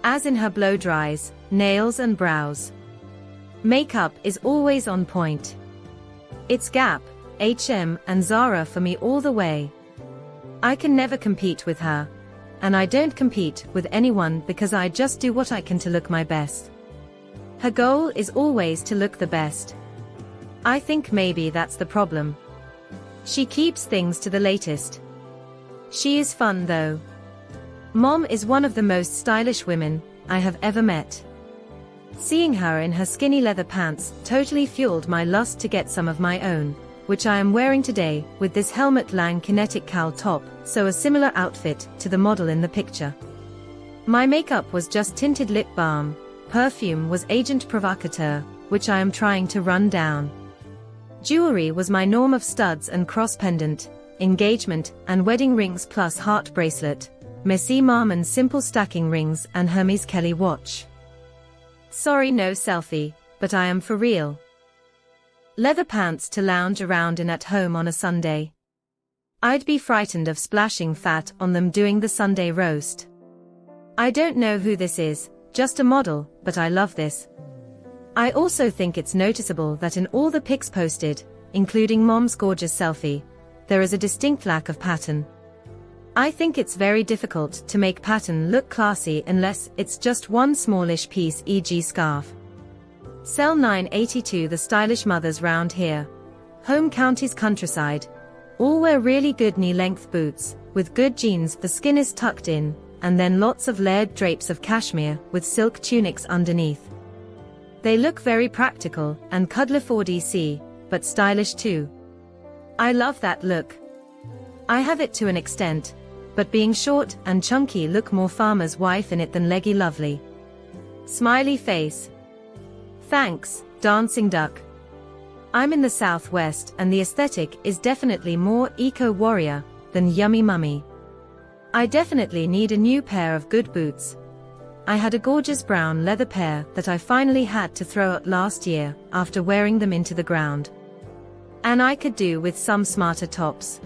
As in her blow dries, nails and brows. Makeup is always on point. It's Gap, H&M and Zara for me all the way. I can never compete with her. And I don't compete with anyone because I just do what I can to look my best. Her goal is always to look the best. I think maybe that's the problem. She keeps things to the latest. She is fun though. Mom is one of the most stylish women I have ever met. Seeing her in her skinny leather pants totally fueled my lust to get some of my own, which I am wearing today with this Helmut Lang kinetic cowl top, so a similar outfit to the model in the picture. My makeup was just tinted lip balm, perfume was Agent Provocateur, which I am trying to run down. Jewelry was my norm of studs and cross pendant, engagement and wedding rings plus heart bracelet, Messi Marmon simple stacking rings and Hermes Kelly watch. Sorry, no selfie, but I am for real. Leather pants to lounge around in at home on a Sunday. I'd be frightened of splashing fat on them doing the Sunday roast. I don't know who this is, just a model, but I love this. I also think it's noticeable that in all the pics posted, including Mom's gorgeous selfie, there is a distinct lack of pattern. I think it's very difficult to make pattern look classy unless it's just one smallish piece, e.g. scarf. Cell 982. The stylish mothers round here, home counties countryside, all wear really good knee-length boots, with good jeans, the skin is tucked in, and then lots of layered drapes of cashmere with silk tunics underneath. They look very practical and cuddler for DC, but stylish too. I love that look. I have it to an extent, but being short and chunky look more farmer's wife in it than leggy lovely. Smiley face. Thanks, dancing duck. I'm in the southwest and the aesthetic is definitely more eco-warrior than yummy mummy. I definitely need a new pair of good boots. I had a gorgeous brown leather pair that I finally had to throw out last year after wearing them into the ground. And I could do with some smarter tops.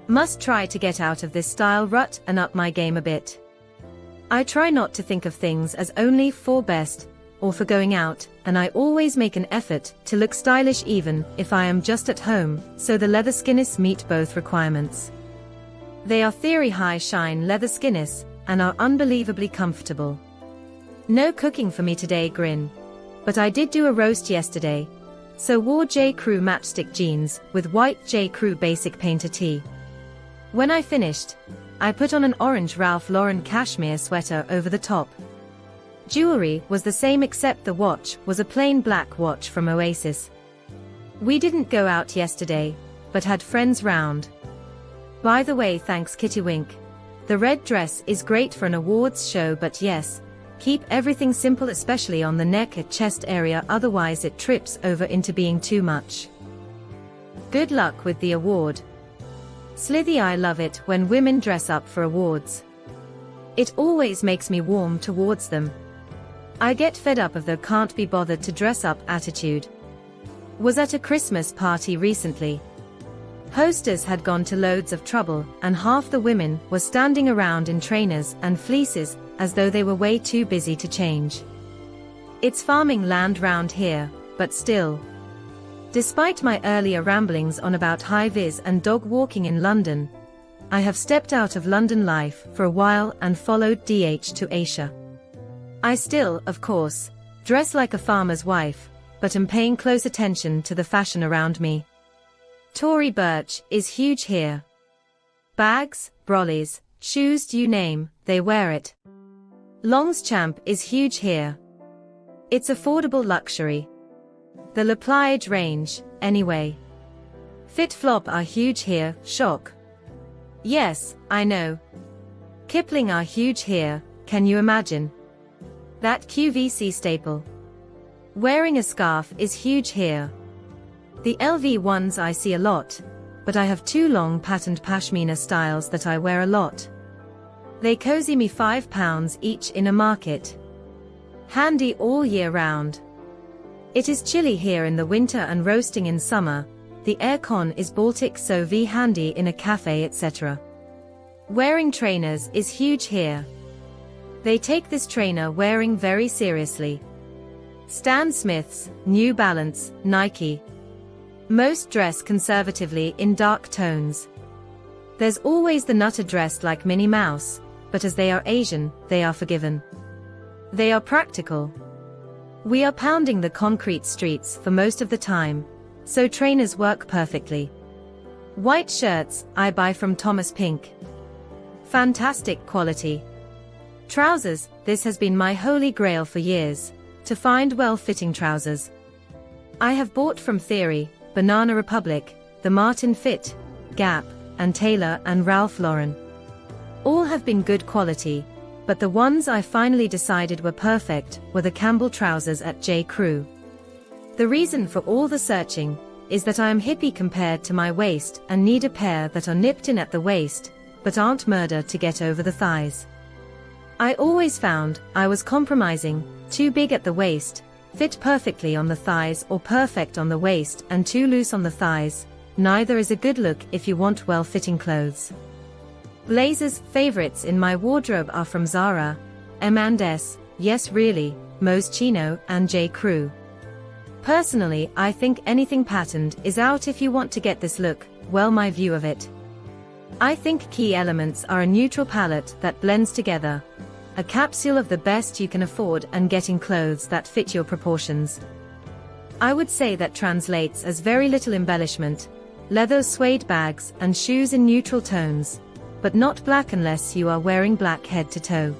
Must try to get out of this style rut and up my game a bit. I try not to think of things as only for best or for going out, and I always make an effort to look stylish even if I am just at home, so the leather skinnies meet both requirements. They are theory high shine leather skinnies and are unbelievably comfortable. No cooking for me today, grin. But I did do a roast yesterday, so wore J. Crew matchstick jeans with white J. Crew basic painter tee. When I finished, I put on an orange Ralph Lauren cashmere sweater over the top. Jewelry was the same except the watch was a plain black watch from Oasis. We didn't go out yesterday, but had friends round. By the way, thanks Kitty Wink. The red dress is great for an awards show, but yes, keep everything simple, especially on the neck and chest area, otherwise it trips over into being too much. Good luck with the award. Slithy, I love it when women dress up for awards. It always makes me warm towards them. I get fed up of the can't be bothered to dress up attitude. Was at a Christmas party recently. Hostess had gone to loads of trouble and half the women were standing around in trainers and fleeces as though they were way too busy to change. It's farming land round here, but still. Despite my earlier ramblings on about high-vis and dog walking in London, I have stepped out of London life for a while and followed DH to Asia. I still, of course, dress like a farmer's wife, but am paying close attention to the fashion around me. Tory Burch is huge here. Bags, brollies, shoes, you name, they wear it. Longchamp is huge here. It's affordable luxury. The Le Pliage range, anyway. Fit Flop are huge here, shock. Yes, I know. Kipling are huge here, can you imagine? That QVC staple. Wearing a scarf is huge here. The LV ones I see a lot, but I have two long patterned pashmina styles that I wear a lot. They cozy me £5 each in a market. Handy all year round. It is chilly here in the winter and roasting in summer. The aircon is Baltic, so handy in a cafe, etc. Wearing trainers is huge here. They take this trainer wearing very seriously. Stan Smith's, New Balance, Nike. Most dress conservatively in dark tones. There's always the nutter dressed like Minnie Mouse, but as they are Asian, they are forgiven. They are practical. We are pounding the concrete streets for most of the time, so trainers work perfectly. White shirts, I buy from Thomas Pink. Fantastic quality. Trousers, this has been my holy grail for years, to find well-fitting trousers. I have bought from Theory, Banana Republic, the Martin Fit, Gap, and Taylor and Ralph Lauren. All have been good quality, but the ones I finally decided were perfect were the Campbell trousers at J. Crew. The reason for all the searching is that I am hippie compared to my waist and need a pair that are nipped in at the waist, but aren't murder to get over the thighs. I always found I was compromising, too big at the waist, fit perfectly on the thighs, or perfect on the waist and too loose on the thighs. Neither is a good look if you want well-fitting clothes. Blazers, favorites in my wardrobe are from Zara, M&S, yes really, Moschino, and J. Crew. Personally, I think anything patterned is out if you want to get this look. Well, my view of it. I think key elements are a neutral palette that blends together, a capsule of the best you can afford, and getting clothes that fit your proportions. I would say that translates as very little embellishment, leather, suede bags, and shoes in neutral tones, but not black unless you are wearing black head to toe.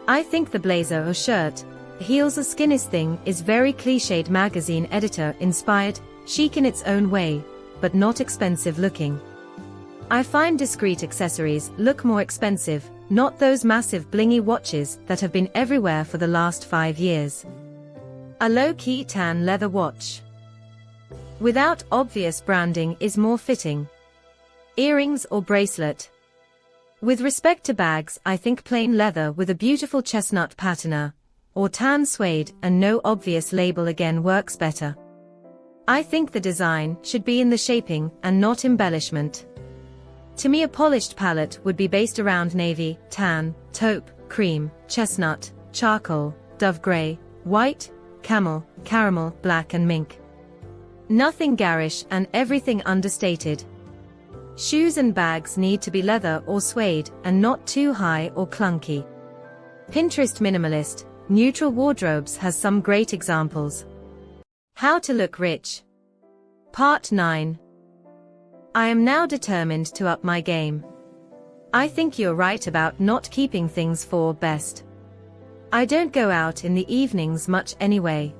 I think the blazer or shirt, heels or skinnies thing is very cliched, magazine editor inspired, chic in its own way, but not expensive looking. I find discreet accessories look more expensive, not those massive blingy watches that have been everywhere for the last 5 years. A low-key tan leather watch without obvious branding is more fitting. Earrings or bracelet. With respect to bags, I think plain leather with a beautiful chestnut patina, or tan suede and no obvious label again works better. I think the design should be in the shaping and not embellishment. To me, a polished palette would be based around navy, tan, taupe, cream, chestnut, charcoal, dove gray, white, camel, caramel, black and mink. Nothing garish and everything understated. Shoes and bags need to be leather or suede and not too high or clunky. Pinterest minimalist, neutral wardrobes has some great examples. How to look rich. Part 9. I am now determined to up my game. I think you're right about not keeping things for best. I don't go out in the evenings much anyway.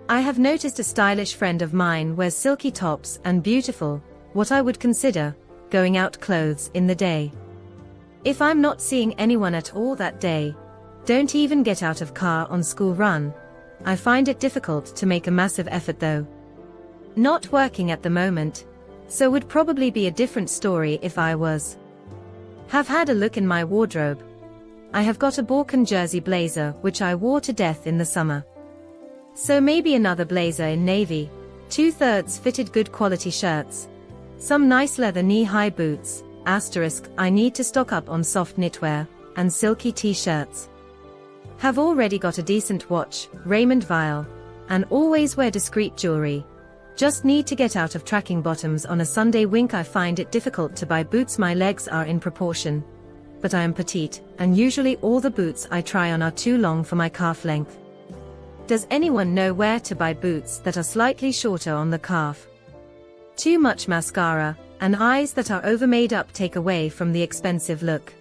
I have noticed a stylish friend of mine wears silky tops and beautiful, what I would consider, going out clothes in the day. If I'm not seeing anyone at all that day, don't even get out of car on school run. I find it difficult to make a massive effort though. Not working at the moment, so would probably be a different story if I was. Have had a look in my wardrobe. I have got a Balkan jersey blazer which I wore to death in the summer. So maybe another blazer in navy, 2/3 fitted good quality shirts, some nice leather knee-high boots, asterisk, I need to stock up on soft knitwear, and silky t-shirts. Have already got a decent watch, Raymond Weil, and always wear discreet jewelry. Just need to get out of tracking bottoms on a Sunday. Wink. I find it difficult to buy boots, my legs are in proportion, but I am petite, and usually all the boots I try on are too long for my calf length. Does anyone know where to buy boots that are slightly shorter on the calf? Too much mascara, and eyes that are over made up take away from the expensive look.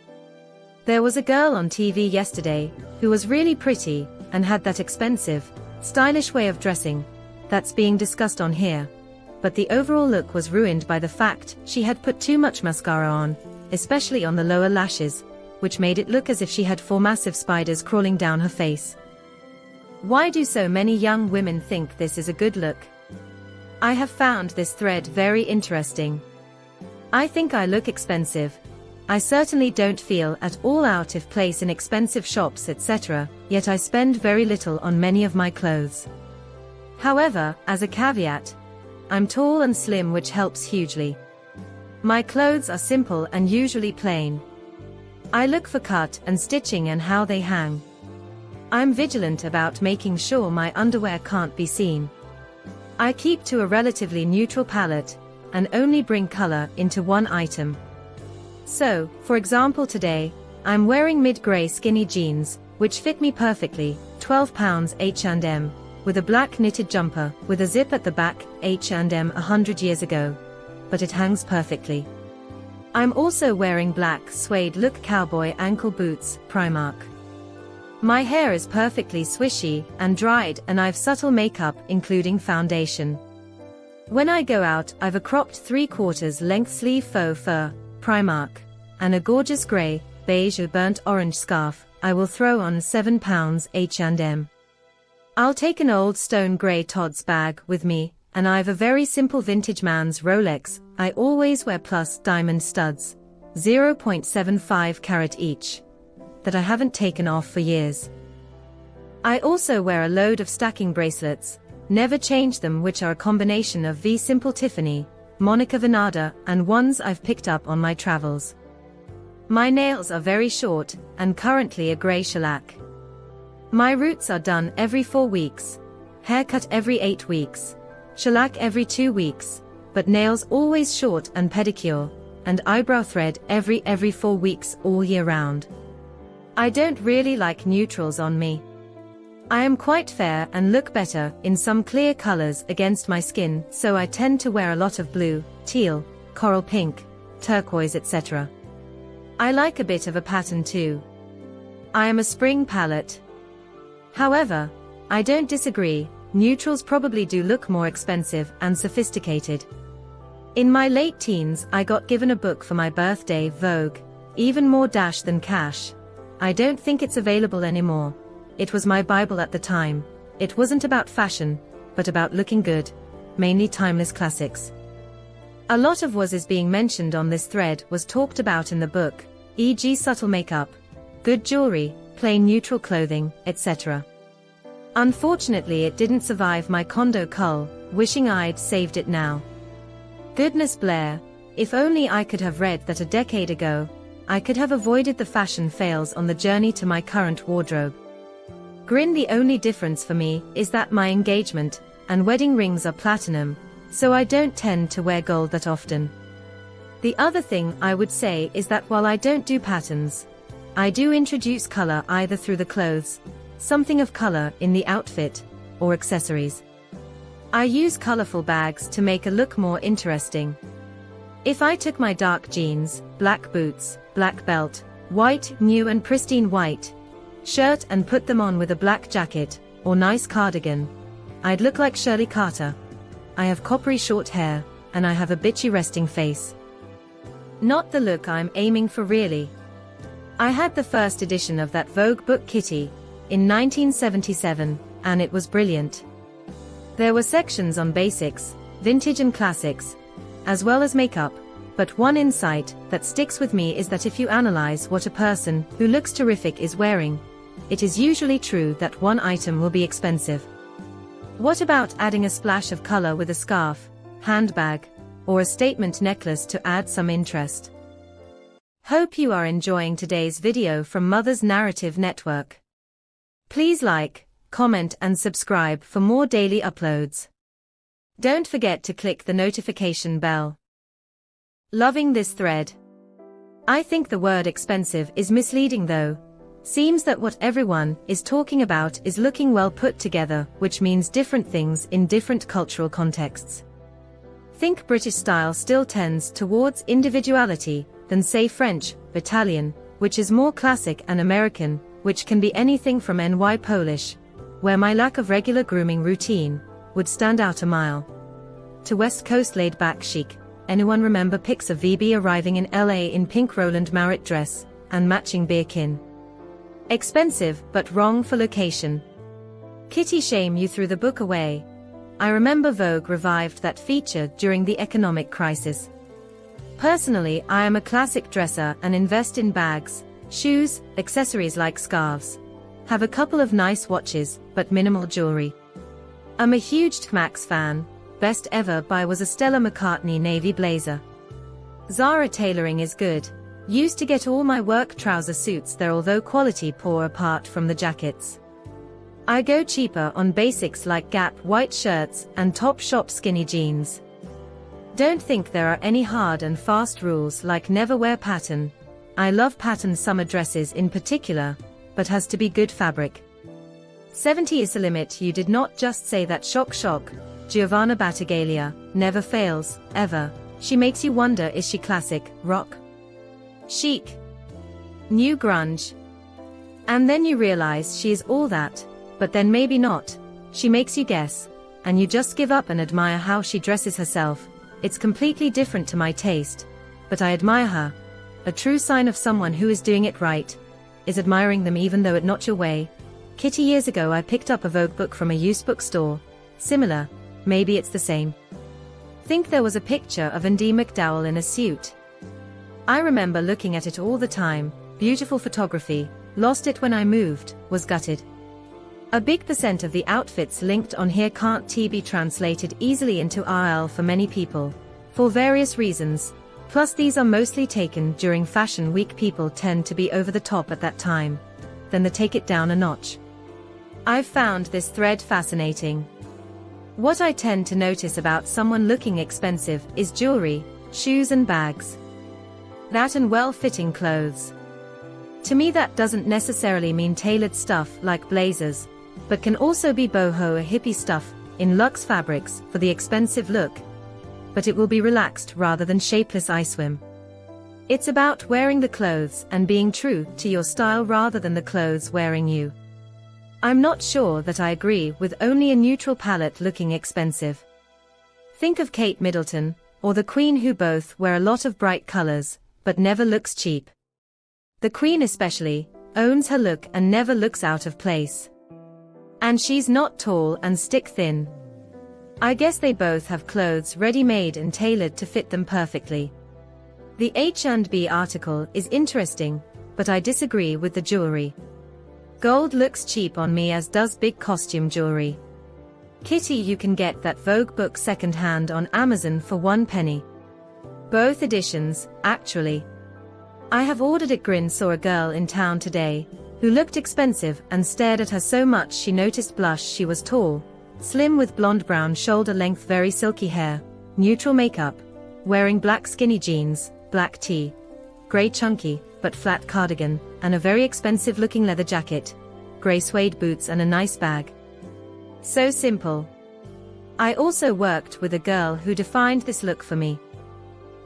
There was a girl on TV yesterday who was really pretty and had that expensive, stylish way of dressing that's being discussed on here. But the overall look was ruined by the fact she had put too much mascara on, especially on the lower lashes, which made it look as if she had 4 massive spiders crawling down her face. Why do so many young women think this is a good look? I have found this thread very interesting. I think I look expensive. I certainly don't feel at all out of place in expensive shops, etc., yet I spend very little on many of my clothes. However, as a caveat, I'm tall and slim, which helps hugely. My clothes are simple and usually plain. I look for cut and stitching and how they hang. I'm vigilant about making sure my underwear can't be seen. I keep to a relatively neutral palette and only bring color into one item. So, for example, today, I'm wearing mid-gray skinny jeans, which fit me perfectly, £12 H&M, with a black knitted jumper with a zip at the back, H&M 100 years ago. But it hangs perfectly. I'm also wearing black suede look cowboy ankle boots, Primark. My hair is perfectly swishy and dried, and I've subtle makeup including foundation. When I go out, I've a cropped 3/4 length sleeve faux fur, Primark, and a gorgeous grey, beige or burnt orange scarf I will throw on £7 H&M. I'll take an old stone grey Tod's bag with me, and I've a very simple vintage man's Rolex I always wear, plus diamond studs, 0.75 carat each, that I haven't taken off for years. I also wear a load of stacking bracelets, never change them, which are a combination of V Simple Tiffany, Monica Venada, and ones I've picked up on my travels. My nails are very short, and currently a grey shellac. My roots are done every 4 weeks, haircut every 8 weeks, shellac every 2 weeks, but nails always short, and pedicure, and eyebrow thread every 4 weeks all year round. I don't really like neutrals on me. I am quite fair and look better in some clear colors against my skin, so I tend to wear a lot of blue, teal, coral pink, turquoise, etc. I like a bit of a pattern too. I am a spring palette. However, I don't disagree, neutrals probably do look more expensive and sophisticated. In my late teens, I got given a book for my birthday, Vogue, even more dash than cash. I don't think it's available anymore. It was my Bible at the time. It wasn't about fashion, but about looking good, mainly timeless classics. A lot of what is being mentioned on this thread was talked about in the book, e.g. subtle makeup, good jewelry, plain neutral clothing, etc. Unfortunately, it didn't survive my condo cull, wishing I'd saved it now. Goodness Blair, if only I could have read that a decade ago, I could have avoided the fashion fails on the journey to my current wardrobe. Grin, the only difference for me is that my engagement and wedding rings are platinum, so I don't tend to wear gold that often. The other thing I would say is that while I don't do patterns, I do introduce color either through the clothes, something of color in the outfit, or accessories. I use colorful bags to make a look more interesting. If I took my dark jeans, black boots, black belt, white, new and pristine white shirt and put them on with a black jacket, or nice cardigan, I'd look like Shirley Carter. I have coppery short hair, and I have a bitchy resting face. Not the look I'm aiming for really. I had the first edition of that Vogue book Kitty in 1977, and it was brilliant. There were sections on basics, vintage and classics, as well as makeup, but one insight that sticks with me is that if you analyze what a person who looks terrific is wearing, it is usually true that one item will be expensive. What about adding a splash of color with a scarf, handbag, or a statement necklace to add some interest? Hope you are enjoying today's video from Mother's Narrative Network. Please like, comment and subscribe for more daily uploads. Don't forget to click the notification bell. Loving this thread. I think the word expensive is misleading though. Seems that what everyone is talking about is looking well put together, which means different things in different cultural contexts. Think British style still tends towards individuality than say French, Italian, which is more classic, and American, which can be anything from NY Polish, where my lack of regular grooming routine would stand out a mile, to West Coast laid-back chic. Anyone remember pics of VB arriving in LA in pink Roland Marit dress and matching beer kin? Expensive, but wrong for location. Kitty, shame you threw the book away. I remember Vogue revived that feature during the economic crisis. Personally, I am a classic dresser and invest in bags, shoes, accessories like scarves. Have a couple of nice watches, but minimal jewelry. I'm a huge Max fan. Best ever buy was a Stella McCartney navy blazer. Zara tailoring is good. Used to get all my work trouser suits there, although quality poor apart from the jackets. I go cheaper on basics like Gap white shirts and Topshop skinny jeans. Don't think there are any hard and fast rules like never wear pattern. I love pattern summer dresses in particular, but has to be good fabric. 70 is the limit. You did not just say that. Shock shock. Giovanna Battaglia never fails, ever. She makes you wonder, is she classic, rock, chic, new grunge? And then you realize she is all that, but then maybe not. She makes you guess, and you just give up and admire how she dresses herself. It's completely different to my taste, but I admire her. A true sign of someone who is doing it right is admiring them even though it's not your way. Kitty, years ago I picked up a Vogue book from a used bookstore. Similar. Maybe it's the same. Think there was a picture of Andie MacDowell in a suit. I remember looking at it all the time. Beautiful photography. Lost it when I moved, was gutted. A big percent of the outfits linked on here can't be translated easily into RL for many people, for various reasons. Plus these are mostly taken during Fashion Week. People tend to be over the top at that time. Then they take it down a notch. I've found this thread fascinating. What I tend to notice about someone looking expensive is jewelry, shoes and bags. That and well-fitting clothes. To me that doesn't necessarily mean tailored stuff like blazers, but can also be boho or hippie stuff in luxe fabrics for the expensive look. But it will be relaxed rather than shapeless. I swim. It's about wearing the clothes and being true to your style rather than the clothes wearing you. I'm not sure that I agree with only a neutral palette looking expensive. Think of Kate Middleton, or the Queen, who both wear a lot of bright colors, but never looks cheap. The Queen especially owns her look and never looks out of place. And she's not tall and stick thin. I guess they both have clothes ready-made and tailored to fit them perfectly. The H&B article is interesting, but I disagree with the jewelry. Gold looks cheap on me, as does big costume jewelry. Kitty, you can get that Vogue book second-hand on Amazon for 1 penny. Both editions, actually. I have ordered it. Grin saw a girl in town today who looked expensive and stared at her so much she noticed blush. She was tall, slim with blonde brown shoulder length, very silky hair, neutral makeup, wearing black skinny jeans, black tee, grey chunky but flat cardigan, and a very expensive looking leather jacket, grey suede boots and a nice bag. So simple. I also worked with a girl who defined this look for me.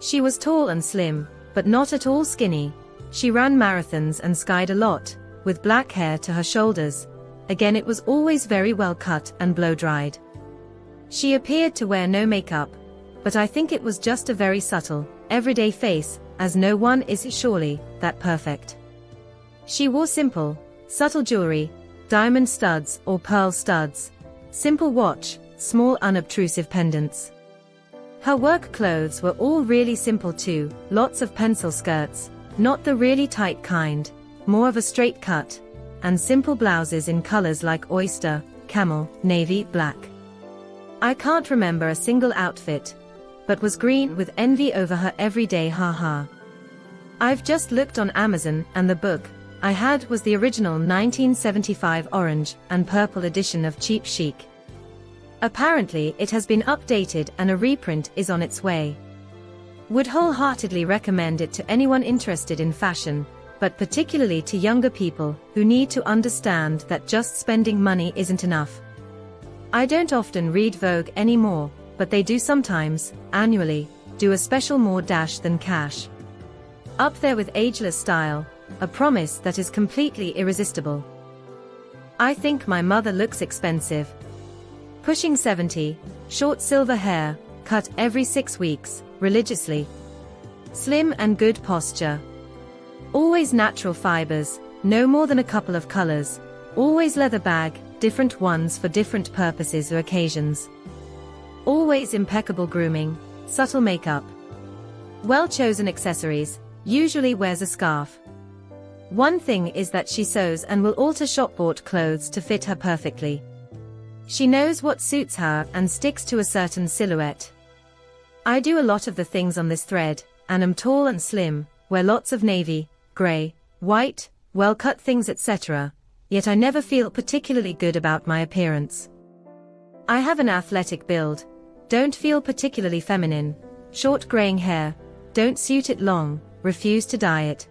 She was tall and slim, but not at all skinny. She ran marathons and skied a lot, with black hair to her shoulders. Again, it was always very well cut and blow-dried. She appeared to wear no makeup, but I think it was just a very subtle, everyday face, as no one is surely that perfect. She wore simple, subtle jewelry, diamond studs or pearl studs, simple watch, small unobtrusive pendants. Her work clothes were all really simple too, lots of pencil skirts, not the really tight kind, more of a straight cut, and simple blouses in colors like oyster, camel, navy, black. I can't remember a single outfit, but was green with envy over her every day, haha. I've just looked on Amazon and the book I had was the original 1975 orange and purple edition of Cheap Chic. Apparently it has been updated and a reprint is on its way. Would wholeheartedly recommend it to anyone interested in fashion, but particularly to younger people who need to understand that just spending money isn't enough. I don't often read Vogue anymore, but they do sometimes, annually, do a special more dash than cash. Up there with ageless style, a promise that is completely irresistible. I think my mother looks expensive. Pushing 70, short silver hair, cut every 6 weeks, religiously. Slim and good posture. Always natural fibers, no more than a couple of colors. Always leather bag, different ones for different purposes or occasions. Always impeccable grooming, subtle makeup. Well-chosen accessories, usually wears a scarf. One thing is that she sews and will alter shop-bought clothes to fit her perfectly. She knows what suits her and sticks to a certain silhouette. I do a lot of the things on this thread, and am tall and slim, wear lots of navy, grey, white, well-cut things etc., yet I never feel particularly good about my appearance. I have an athletic build, don't feel particularly feminine, short graying hair, don't suit it long, refuse to dye it.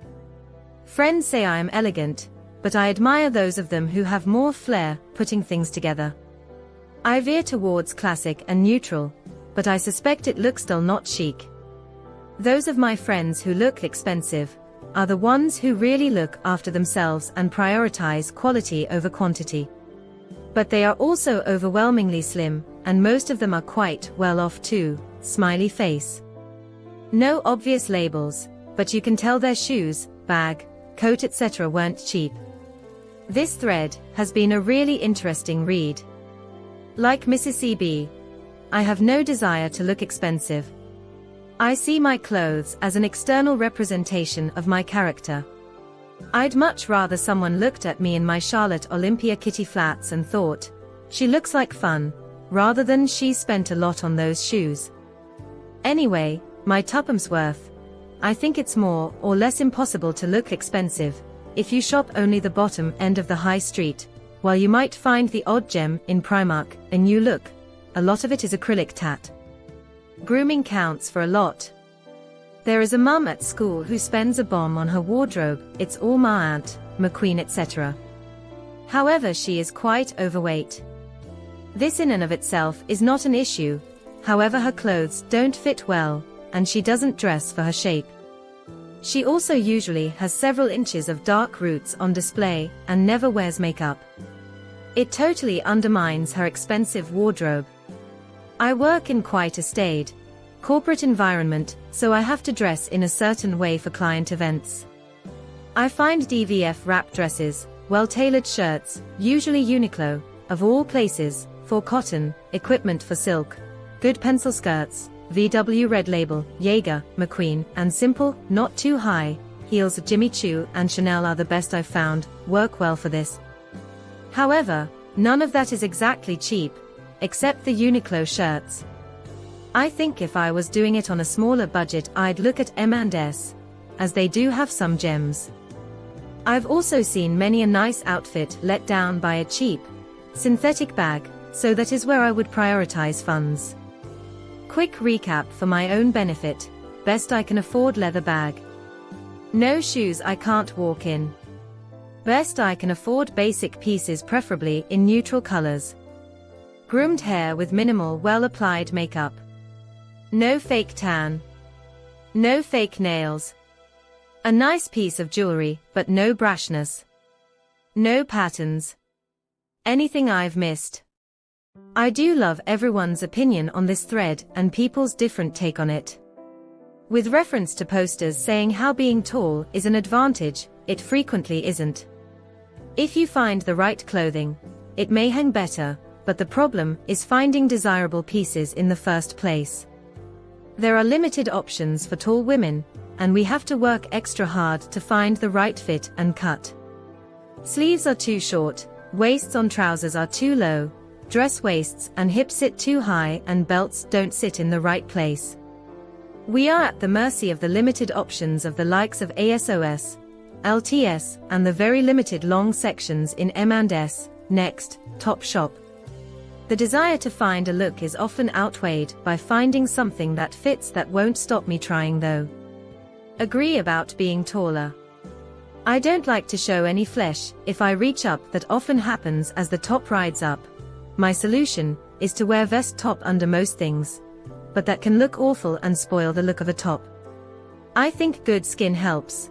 Friends say I am elegant, but I admire those of them who have more flair putting things together. I veer towards classic and neutral, but I suspect it looks dull, not chic. Those of my friends who look expensive are the ones who really look after themselves and prioritize quality over quantity. But they are also overwhelmingly slim, and most of them are quite well off too, smiley face. No obvious labels, but you can tell their shoes, bag, coat etc. weren't cheap. This thread has been a really interesting read. Like Mrs. CB, I have no desire to look expensive. I see my clothes as an external representation of my character. I'd much rather someone looked at me in my Charlotte Olympia kitty flats and thought, she looks like fun, rather than she spent a lot on those shoes. Anyway, my tuppence worth. I think it's more or less impossible to look expensive if you shop only the bottom end of the high street, while you might find the odd gem in Primark, a new look. A lot of it is acrylic tat. Grooming counts for a lot. There is a mum at school who spends a bomb on her wardrobe, it's all ma aunt, McQueen etc. However, she is quite overweight. This in and of itself is not an issue, however her clothes don't fit well, and she doesn't dress for her shape. She also usually has several inches of dark roots on display, and never wears makeup. It totally undermines her expensive wardrobe. I work in quite a staid, corporate environment, so I have to dress in a certain way for client events. I find DVF wrap dresses, well-tailored shirts, usually Uniqlo, of all places, for cotton, equipment for silk, good pencil skirts, VW Red Label, Jaeger, McQueen, and simple, not too high, heels of Jimmy Choo and Chanel are the best I've found, work well for this. However, none of that is exactly cheap, except the Uniqlo shirts. I think if I was doing it on a smaller budget I'd look at M&S, as they do have some gems. I've also seen many a nice outfit let down by a cheap, synthetic bag, so that is where I would prioritize funds. Quick recap for my own benefit, best I can afford leather bag. No shoes I can't walk in. Best I can afford basic pieces preferably in neutral colors. Groomed hair with minimal well-applied makeup. No fake tan. No fake nails. A nice piece of jewelry, but no brashness. No patterns. Anything I've missed? I do love everyone's opinion on this thread and people's different take on it. With reference to posters saying how being tall is an advantage, it frequently isn't. If you find the right clothing, it may hang better, but the problem is finding desirable pieces in the first place. There are limited options for tall women, and we have to work extra hard to find the right fit and cut. Sleeves are too short, waists on trousers are too low, dress waists and hips sit too high and belts don't sit in the right place. We are at the mercy of the limited options of the likes of ASOS, LTS, and the very limited long sections in M&S, Next, Topshop. The desire to find a look is often outweighed by finding something that fits that won't stop me trying though. Agree about being taller. I don't like to show any flesh if I reach up, that often happens as the top rides up. My solution is to wear vest top under most things. But that can look awful and spoil the look of a top. I think good skin helps.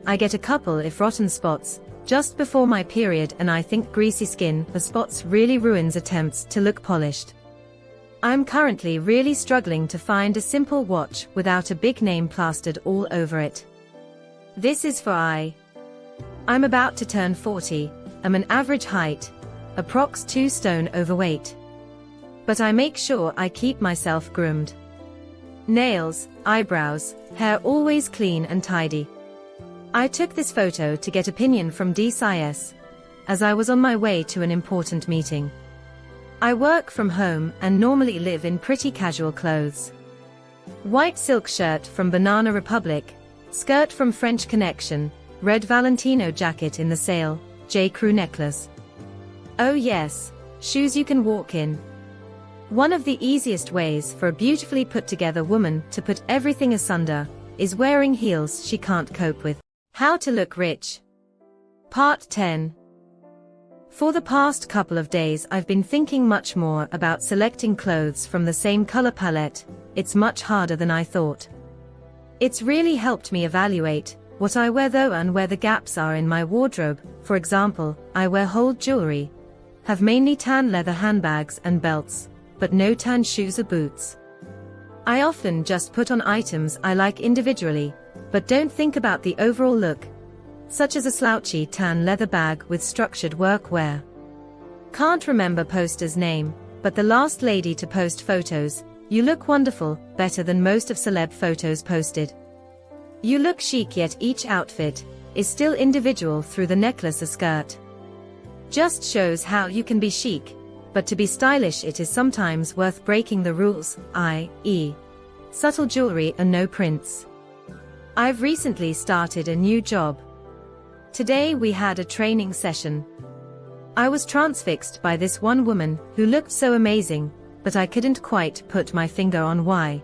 I get a couple if rotten spots, just before my period, and I think greasy skin or spots really ruins attempts to look polished. I'm currently really struggling to find a simple watch without a big name plastered all over it. This is for I'm about to turn 40, I'm an average height, approx 2 stone overweight. But I make sure I keep myself groomed. Nails, eyebrows, hair always clean and tidy. I took this photo to get opinion from DCIS, as I was on my way to an important meeting. I work from home and normally live in pretty casual clothes. White silk shirt from Banana Republic, skirt from French Connection, red Valentino jacket in the sale, J. Crew necklace. Oh yes, shoes you can walk in. One of the easiest ways for a beautifully put together woman to put everything asunder is wearing heels she can't cope with. How to look rich. Part 10. For the past couple of days I've been thinking much more about selecting clothes from the same color palette. It's much harder than I thought. It's really helped me evaluate what I wear though and where the gaps are in my wardrobe. For example, I wear hold jewelry, have mainly tan leather handbags and belts, but no tan shoes or boots. I often just put on items I like individually, but don't think about the overall look, such as a slouchy tan leather bag with structured work wear. Can't remember poster's name, but the last lady to post photos, you look wonderful, better than most of celeb photos posted. You look chic yet each outfit is still individual through the necklace or skirt. Just shows how you can be chic, but to be stylish it is sometimes worth breaking the rules, i.e. subtle jewelry and no prints. I've recently started a new job. Today we had a training session. I was transfixed by this one woman who looked so amazing, but I couldn't quite put my finger on why.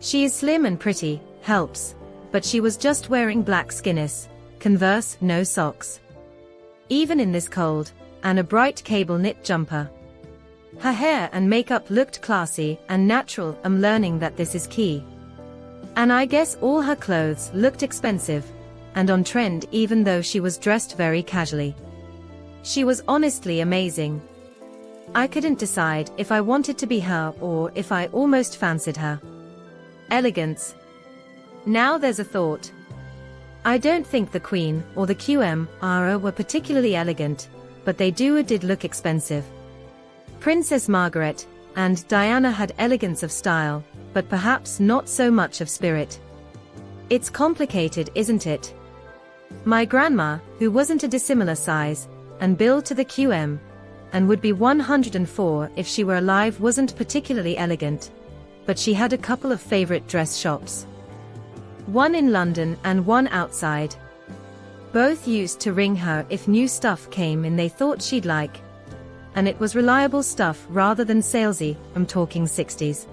She is slim and pretty, helps, but she was just wearing black skinners, Converse, no socks. Even in this cold, and a bright cable knit jumper. Her hair and makeup looked classy and natural. I'm learning that this is key. And I guess all her clothes looked expensive and on trend even though she was dressed very casually. She was honestly amazing. I couldn't decide if I wanted to be her or if I almost fancied her. Elegance. Now there's a thought. I don't think the Queen or the QM were particularly elegant, but they did look expensive. Princess Margaret and Diana had elegance of style, but perhaps not so much of spirit. It's complicated, isn't it? My grandma, who wasn't a dissimilar size and build to the QM, and would be 104 if she were alive, wasn't particularly elegant, but she had a couple of favorite dress shops. One in London and one outside. Both used to ring her if new stuff came in they thought she'd like. And it was reliable stuff rather than salesy. I'm talking 60s.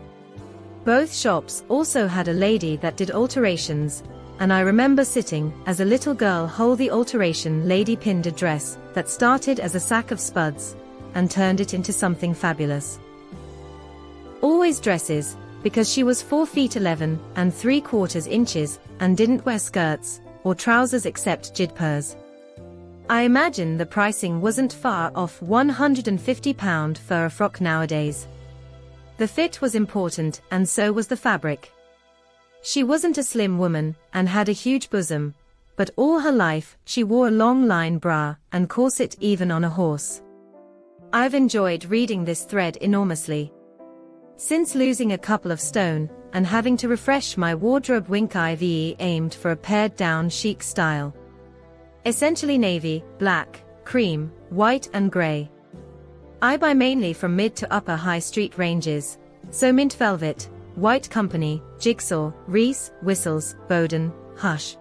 Both shops also had a lady that did alterations, and I remember sitting as a little girl hold the alteration lady pinned a dress that started as a sack of spuds and turned it into something fabulous. Always dresses, because she was 4 feet 11 and 3/4 inches and didn't wear skirts or trousers except jidpurs. I imagine the pricing wasn't far off £150 for a frock nowadays. The fit was important and so was the fabric. She wasn't a slim woman and had a huge bosom, but all her life she wore a long line bra and corset even on a horse. I've enjoyed reading this thread enormously. Since losing a couple of stone and having to refresh my wardrobe, I've aimed for a pared down chic style. Essentially navy, black, cream, white and grey. I buy mainly from mid to upper high street ranges, so Mint Velvet, White Company, Jigsaw, Reese, Whistles, Bowden, Hush.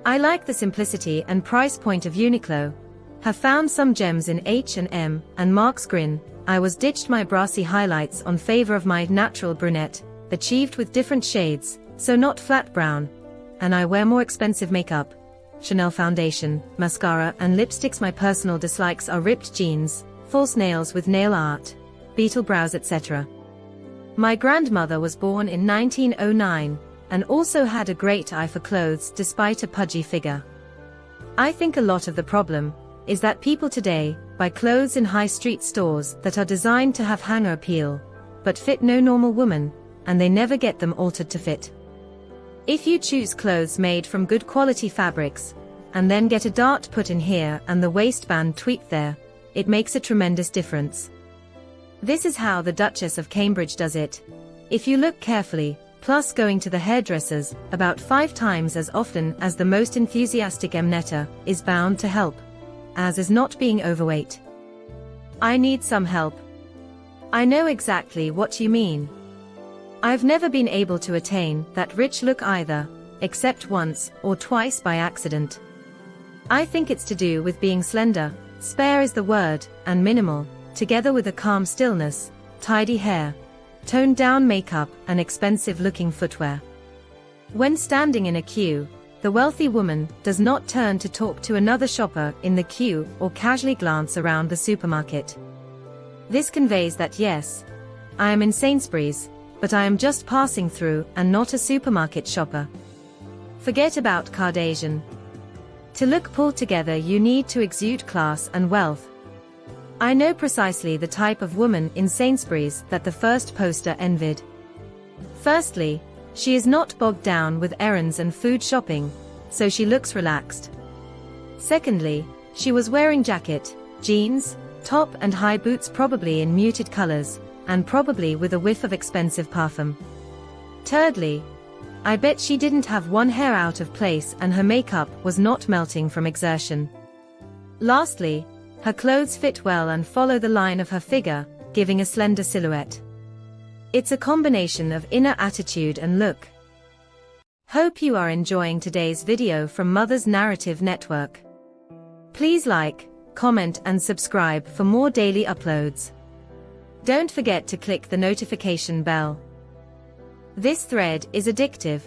I like the simplicity and price point of Uniqlo. Have found some gems in H&M and Mark's Grin. I was ditched my brassy highlights on favor of my natural brunette, achieved with different shades, so not flat brown. And I wear more expensive makeup. Chanel foundation, mascara and lipsticks. My personal dislikes are ripped jeans, false nails with nail art, beetle brows, etc. My grandmother was born in 1909, and also had a great eye for clothes despite a pudgy figure. I think a lot of the problem is that people today buy clothes in high street stores that are designed to have hanger appeal, but fit no normal woman, and they never get them altered to fit. If you choose clothes made from good quality fabrics, and then get a dart put in here and the waistband tweaked there, it makes a tremendous difference. This is how the Duchess of Cambridge does it. If you look carefully, plus going to the hairdressers about 5 times as often as the most enthusiastic Mnetter is bound to help, as is not being overweight. I need some help. I know exactly what you mean. I've never been able to attain that rich look either, except once or twice by accident. I think it's to do with being slender, spare is the word, and minimal, together with a calm stillness, tidy hair, toned down makeup and expensive looking footwear. When standing in a queue, the wealthy woman does not turn to talk to another shopper in the queue or casually glance around the supermarket. This conveys that yes, I am in Sainsbury's, but I am just passing through and not a supermarket shopper. Forget about Kardashian. To look pulled together you need to exude class and wealth. I know precisely the type of woman in Sainsbury's that the first poster envied. Firstly, she is not bogged down with errands and food shopping, so she looks relaxed. Secondly, she was wearing jacket, jeans, top and high boots, probably in muted colors, and probably with a whiff of expensive parfum. Thirdly, I bet she didn't have one hair out of place and her makeup was not melting from exertion. Lastly, her clothes fit well and follow the line of her figure, giving a slender silhouette. It's a combination of inner attitude and look. Hope you are enjoying today's video from Mother's Narrative Network. Please like, comment and subscribe for more daily uploads. Don't forget to click the notification bell. This thread is addictive.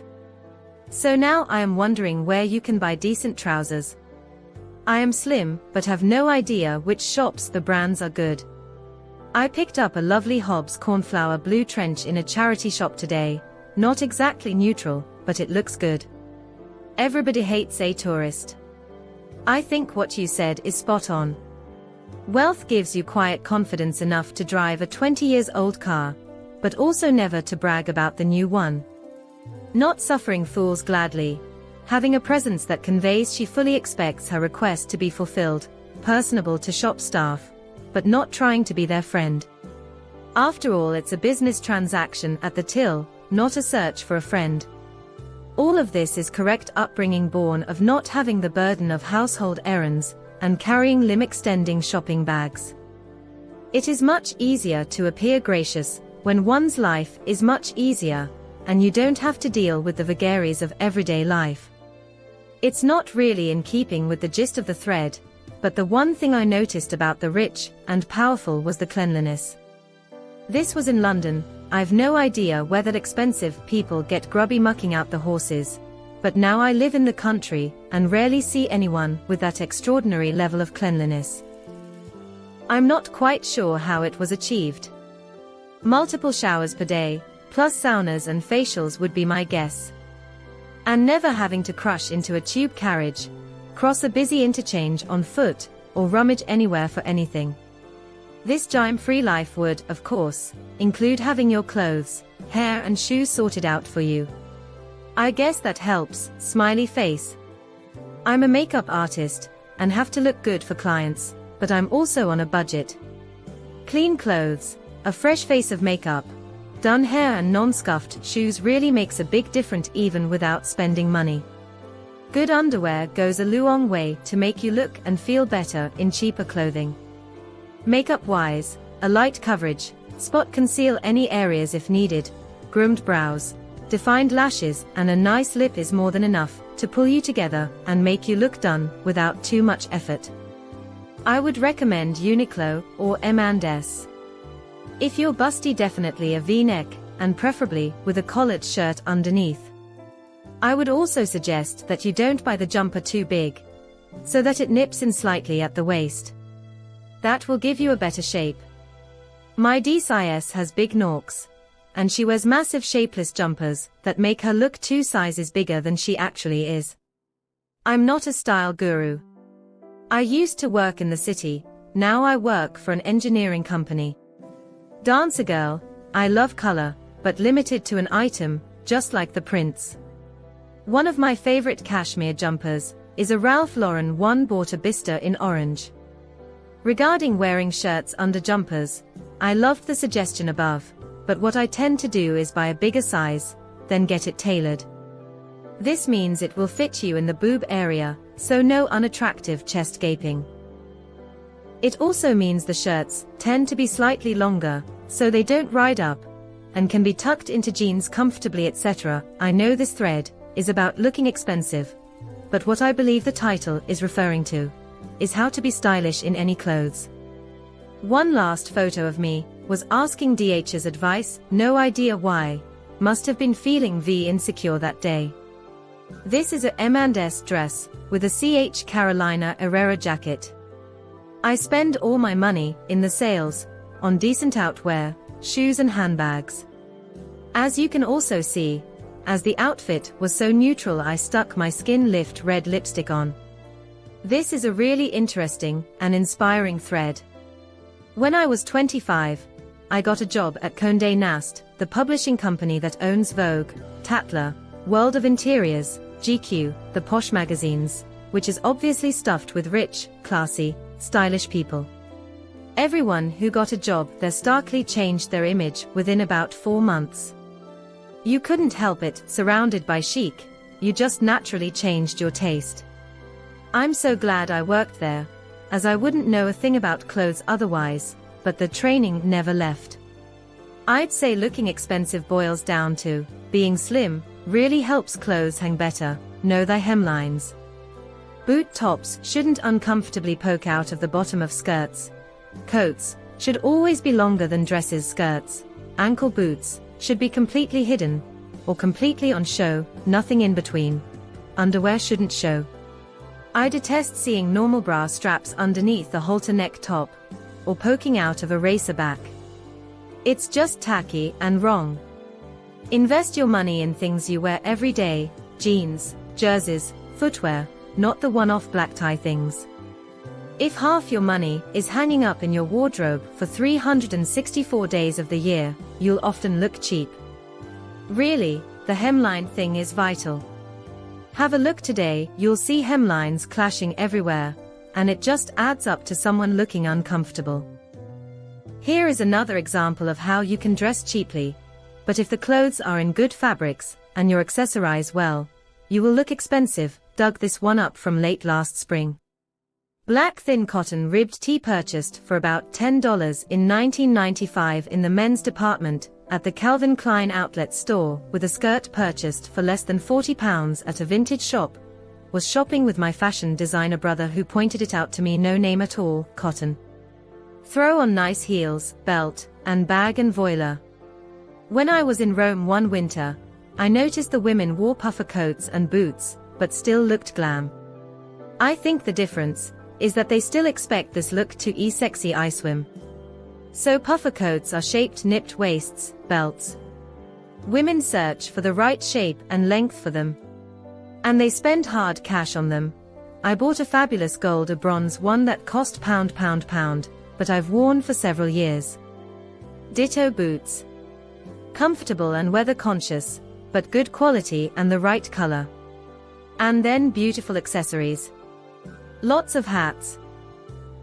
So now I am wondering where you can buy decent trousers. I am slim but have no idea which shops the brands are good. I picked up a lovely Hobbs cornflower blue trench in a charity shop today, not exactly neutral, but it looks good. Everybody hates a tourist. I think what you said is spot on. Wealth gives you quiet confidence enough to drive a 20-year-old car, but also never to brag about the new one. Not suffering fools gladly, having a presence that conveys she fully expects her request to be fulfilled, personable to shop staff, but not trying to be their friend. After all, it's a business transaction at the till, not a search for a friend. All of this is correct upbringing born of not having the burden of household errands, and carrying limb-extending shopping bags. It is much easier to appear gracious, when one's life is much easier, and you don't have to deal with the vagaries of everyday life. It's not really in keeping with the gist of the thread, but the one thing I noticed about the rich and powerful was the cleanliness. This was in London. I've no idea where that expensive people get grubby mucking out the horses, but now I live in the country and rarely see anyone with that extraordinary level of cleanliness. I'm not quite sure how it was achieved. Multiple showers per day, plus saunas and facials would be my guess. And never having to crush into a tube carriage, cross a busy interchange on foot, or rummage anywhere for anything. This gym-free life would, of course, include having your clothes, hair and shoes sorted out for you. I guess that helps, smiley face. I'm a makeup artist, and have to look good for clients, but I'm also on a budget. Clean clothes, a fresh face of makeup, done hair and non-scuffed shoes really makes a big difference even without spending money. Good underwear goes a long way to make you look and feel better in cheaper clothing. Makeup-wise, a light coverage, spot conceal any areas if needed, groomed brows, defined lashes and a nice lip is more than enough to pull you together and make you look done without too much effort. I would recommend Uniqlo or M&S. If you're busty, definitely a V-neck, and preferably with a collared shirt underneath. I would also suggest that you don't buy the jumper too big, so that it nips in slightly at the waist. That will give you a better shape. My DCIS has big norks, and she wears massive shapeless jumpers that make her look 2 sizes bigger than she actually is. I'm not a style guru. I used to work in the city, now I work for an engineering company. Dancer girl, I love color, but limited to an item, just like the prints. One of my favorite cashmere jumpers is a Ralph Lauren one bought a Bista in orange. Regarding wearing shirts under jumpers, I loved the suggestion above, but what I tend to do is buy a bigger size, then get it tailored. This means it will fit you in the boob area, so no unattractive chest gaping. It also means the shirts tend to be slightly longer, so they don't ride up, and can be tucked into jeans comfortably, etc. I know this thread is about looking expensive, but what I believe the title is referring to is how to be stylish in any clothes. One last photo of me was asking DH's advice, no idea why, must have been feeling insecure that day. This is a M&S dress with a CH Carolina Herrera jacket. I spend all my money in the sales on decent outwear, shoes and handbags. As you can also see, as the outfit was so neutral, I stuck my Skin Lift red lipstick on. This is a really interesting and inspiring thread. When I was 25, I got a job at Condé Nast, the publishing company that owns Vogue, Tatler, World of Interiors, GQ, the Posh magazines, which is obviously stuffed with rich, classy, stylish people. Everyone who got a job there starkly changed their image within about 4 months. You couldn't help it, surrounded by chic, you just naturally changed your taste. I'm so glad I worked there, as I wouldn't know a thing about clothes otherwise, but the training never left. I'd say looking expensive boils down to being slim, really helps clothes hang better, know thy hemlines. Boot tops shouldn't uncomfortably poke out of the bottom of skirts. Coats should always be longer than dresses. Skirts, ankle boots should be completely hidden, or completely on show, nothing in between. Underwear shouldn't show. I detest seeing normal bra straps underneath the halter neck top, or poking out of a racer back. It's just tacky and wrong. Invest your money in things you wear every day, jeans, jerseys, footwear, not the one-off black tie things. If half your money is hanging up in your wardrobe for 364 days of the year, you'll often look cheap. Really, the hemline thing is vital. Have a look today, you'll see hemlines clashing everywhere, and it just adds up to someone looking uncomfortable. Here is another example of how you can dress cheaply, but if the clothes are in good fabrics, and you accessorize well, you will look expensive. Dug this one up from late last spring. Black thin cotton ribbed tee purchased for about $10 in 1995 in the men's department at the Calvin Klein outlet store, with a skirt purchased for less than £40 at a vintage shop. Was shopping with my fashion designer brother who pointed it out to me, no name at all, cotton. Throw on nice heels, belt, and bag and voila. When I was in Rome one winter, I noticed the women wore puffer coats and boots, but still looked glam. I think the difference is that they still expect this look to sexy I swim. So puffer coats are shaped nipped waists, belts. Women search for the right shape and length for them, and they spend hard cash on them. I bought a fabulous gold or bronze one that cost pound, but I've worn for several years. Ditto boots. Comfortable and weather conscious, but good quality and the right color. And then beautiful accessories. Lots of hats.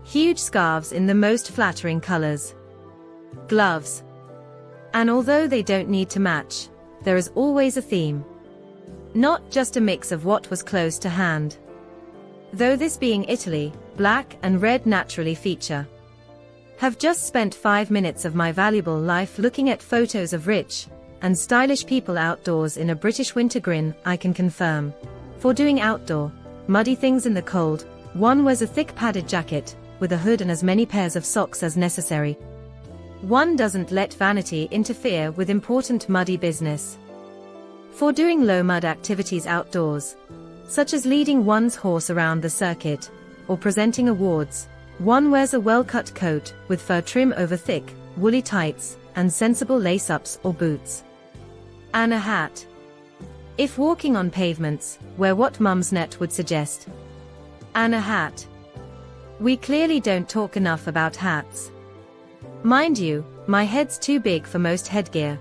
Huge scarves in the most flattering colors. Gloves. And although they don't need to match, there is always a theme. Not just a mix of what was close to hand. Though this being Italy, black and red naturally feature. Have just spent 5 minutes of my valuable life looking at photos of rich and stylish people outdoors in a British winter. Grin, I can confirm. For doing outdoor, muddy things in the cold, one wears a thick padded jacket, with a hood and as many pairs of socks as necessary. One doesn't let vanity interfere with important muddy business. For doing low mud activities outdoors, such as leading one's horse around the circuit, or presenting awards, one wears a well-cut coat with fur trim over thick, woolly tights, and sensible lace-ups or boots. And a hat. If walking on pavements, wear what Mumsnet would suggest. And a hat. We clearly don't talk enough about hats. Mind you, my head's too big for most headgear.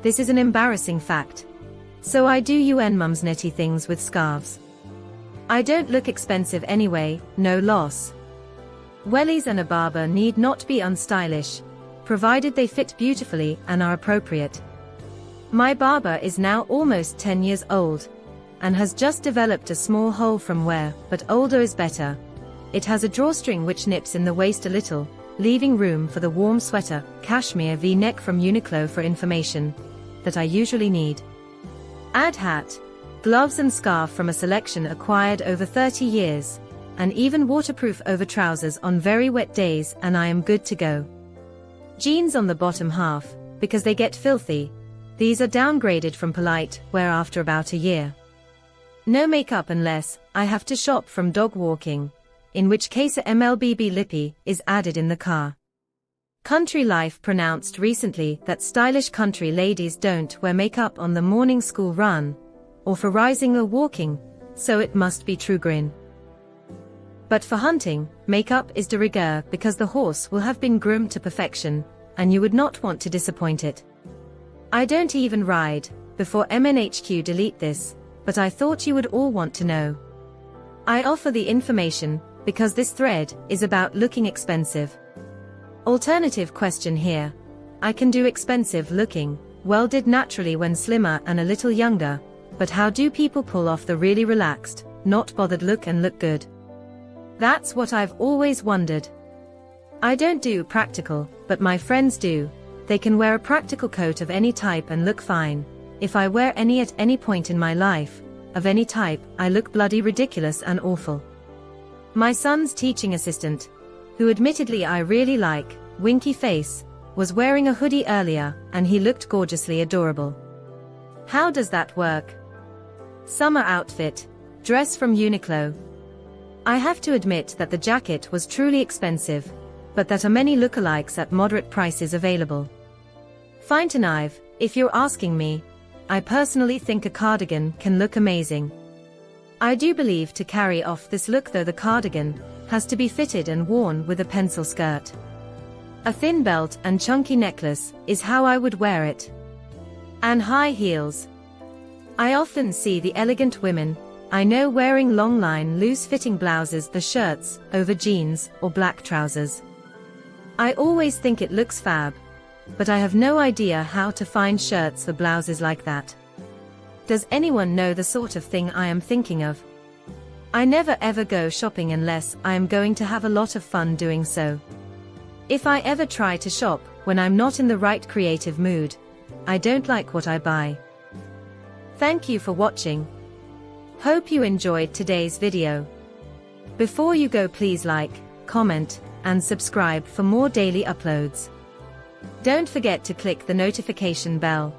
This is an embarrassing fact. So I do Mumsnetty things with scarves. I don't look expensive anyway, no loss. Wellies and a barber need not be unstylish, provided they fit beautifully and are appropriate. My barber is now almost 10 years old, and has just developed a small hole from where, but older is better. It has a drawstring which nips in the waist a little, leaving room for the warm sweater, cashmere V-neck from Uniqlo for information, that I usually need. Add hat, gloves and scarf from a selection acquired over 30 years, and even waterproof over trousers on very wet days, and I am good to go. Jeans on the bottom half, because they get filthy. These are downgraded from polite wear after about a year. No makeup unless I have to shop from dog walking, in which case a MLBB lippy is added in the car. Country Life pronounced recently that stylish country ladies don't wear makeup on the morning school run, or for rising or walking, so it must be true grin. But for hunting, makeup is de rigueur because the horse will have been groomed to perfection, and you would not want to disappoint it. I don't even ride, before MNHQ delete this, but I thought you would all want to know. I offer the information, because this thread is about looking expensive. Alternative question here. I can do expensive looking, well did naturally when slimmer and a little younger, but how do people pull off the really relaxed, not bothered look and look good? That's what I've always wondered. I don't do practical, but my friends do. They can wear a practical coat of any type and look fine. If I wear any at any point in my life, of any type, I look bloody ridiculous and awful. My son's teaching assistant, who admittedly I really like, winky face, was wearing a hoodie earlier, and he looked gorgeously adorable. How does that work? Summer outfit, dress from Uniqlo. I have to admit that the jacket was truly expensive, but that are many lookalikes at moderate prices available. Fine to knife, if you're asking me. I personally think a cardigan can look amazing. I do believe to carry off this look though the cardigan has to be fitted and worn with a pencil skirt. A thin belt and chunky necklace is how I would wear it. And high heels. I often see the elegant women I know wearing long line loose-fitting blouses or shirts over jeans or black trousers. I always think it looks fab, but I have no idea how to find shirts or blouses like that. Does anyone know the sort of thing I am thinking of? I never ever go shopping unless I am going to have a lot of fun doing so. If I ever try to shop when I'm not in the right creative mood, I don't like what I buy. Thank you for watching. Hope you enjoyed today's video. Before you go, please like, comment, and subscribe for more daily uploads. Don't forget to click the notification bell.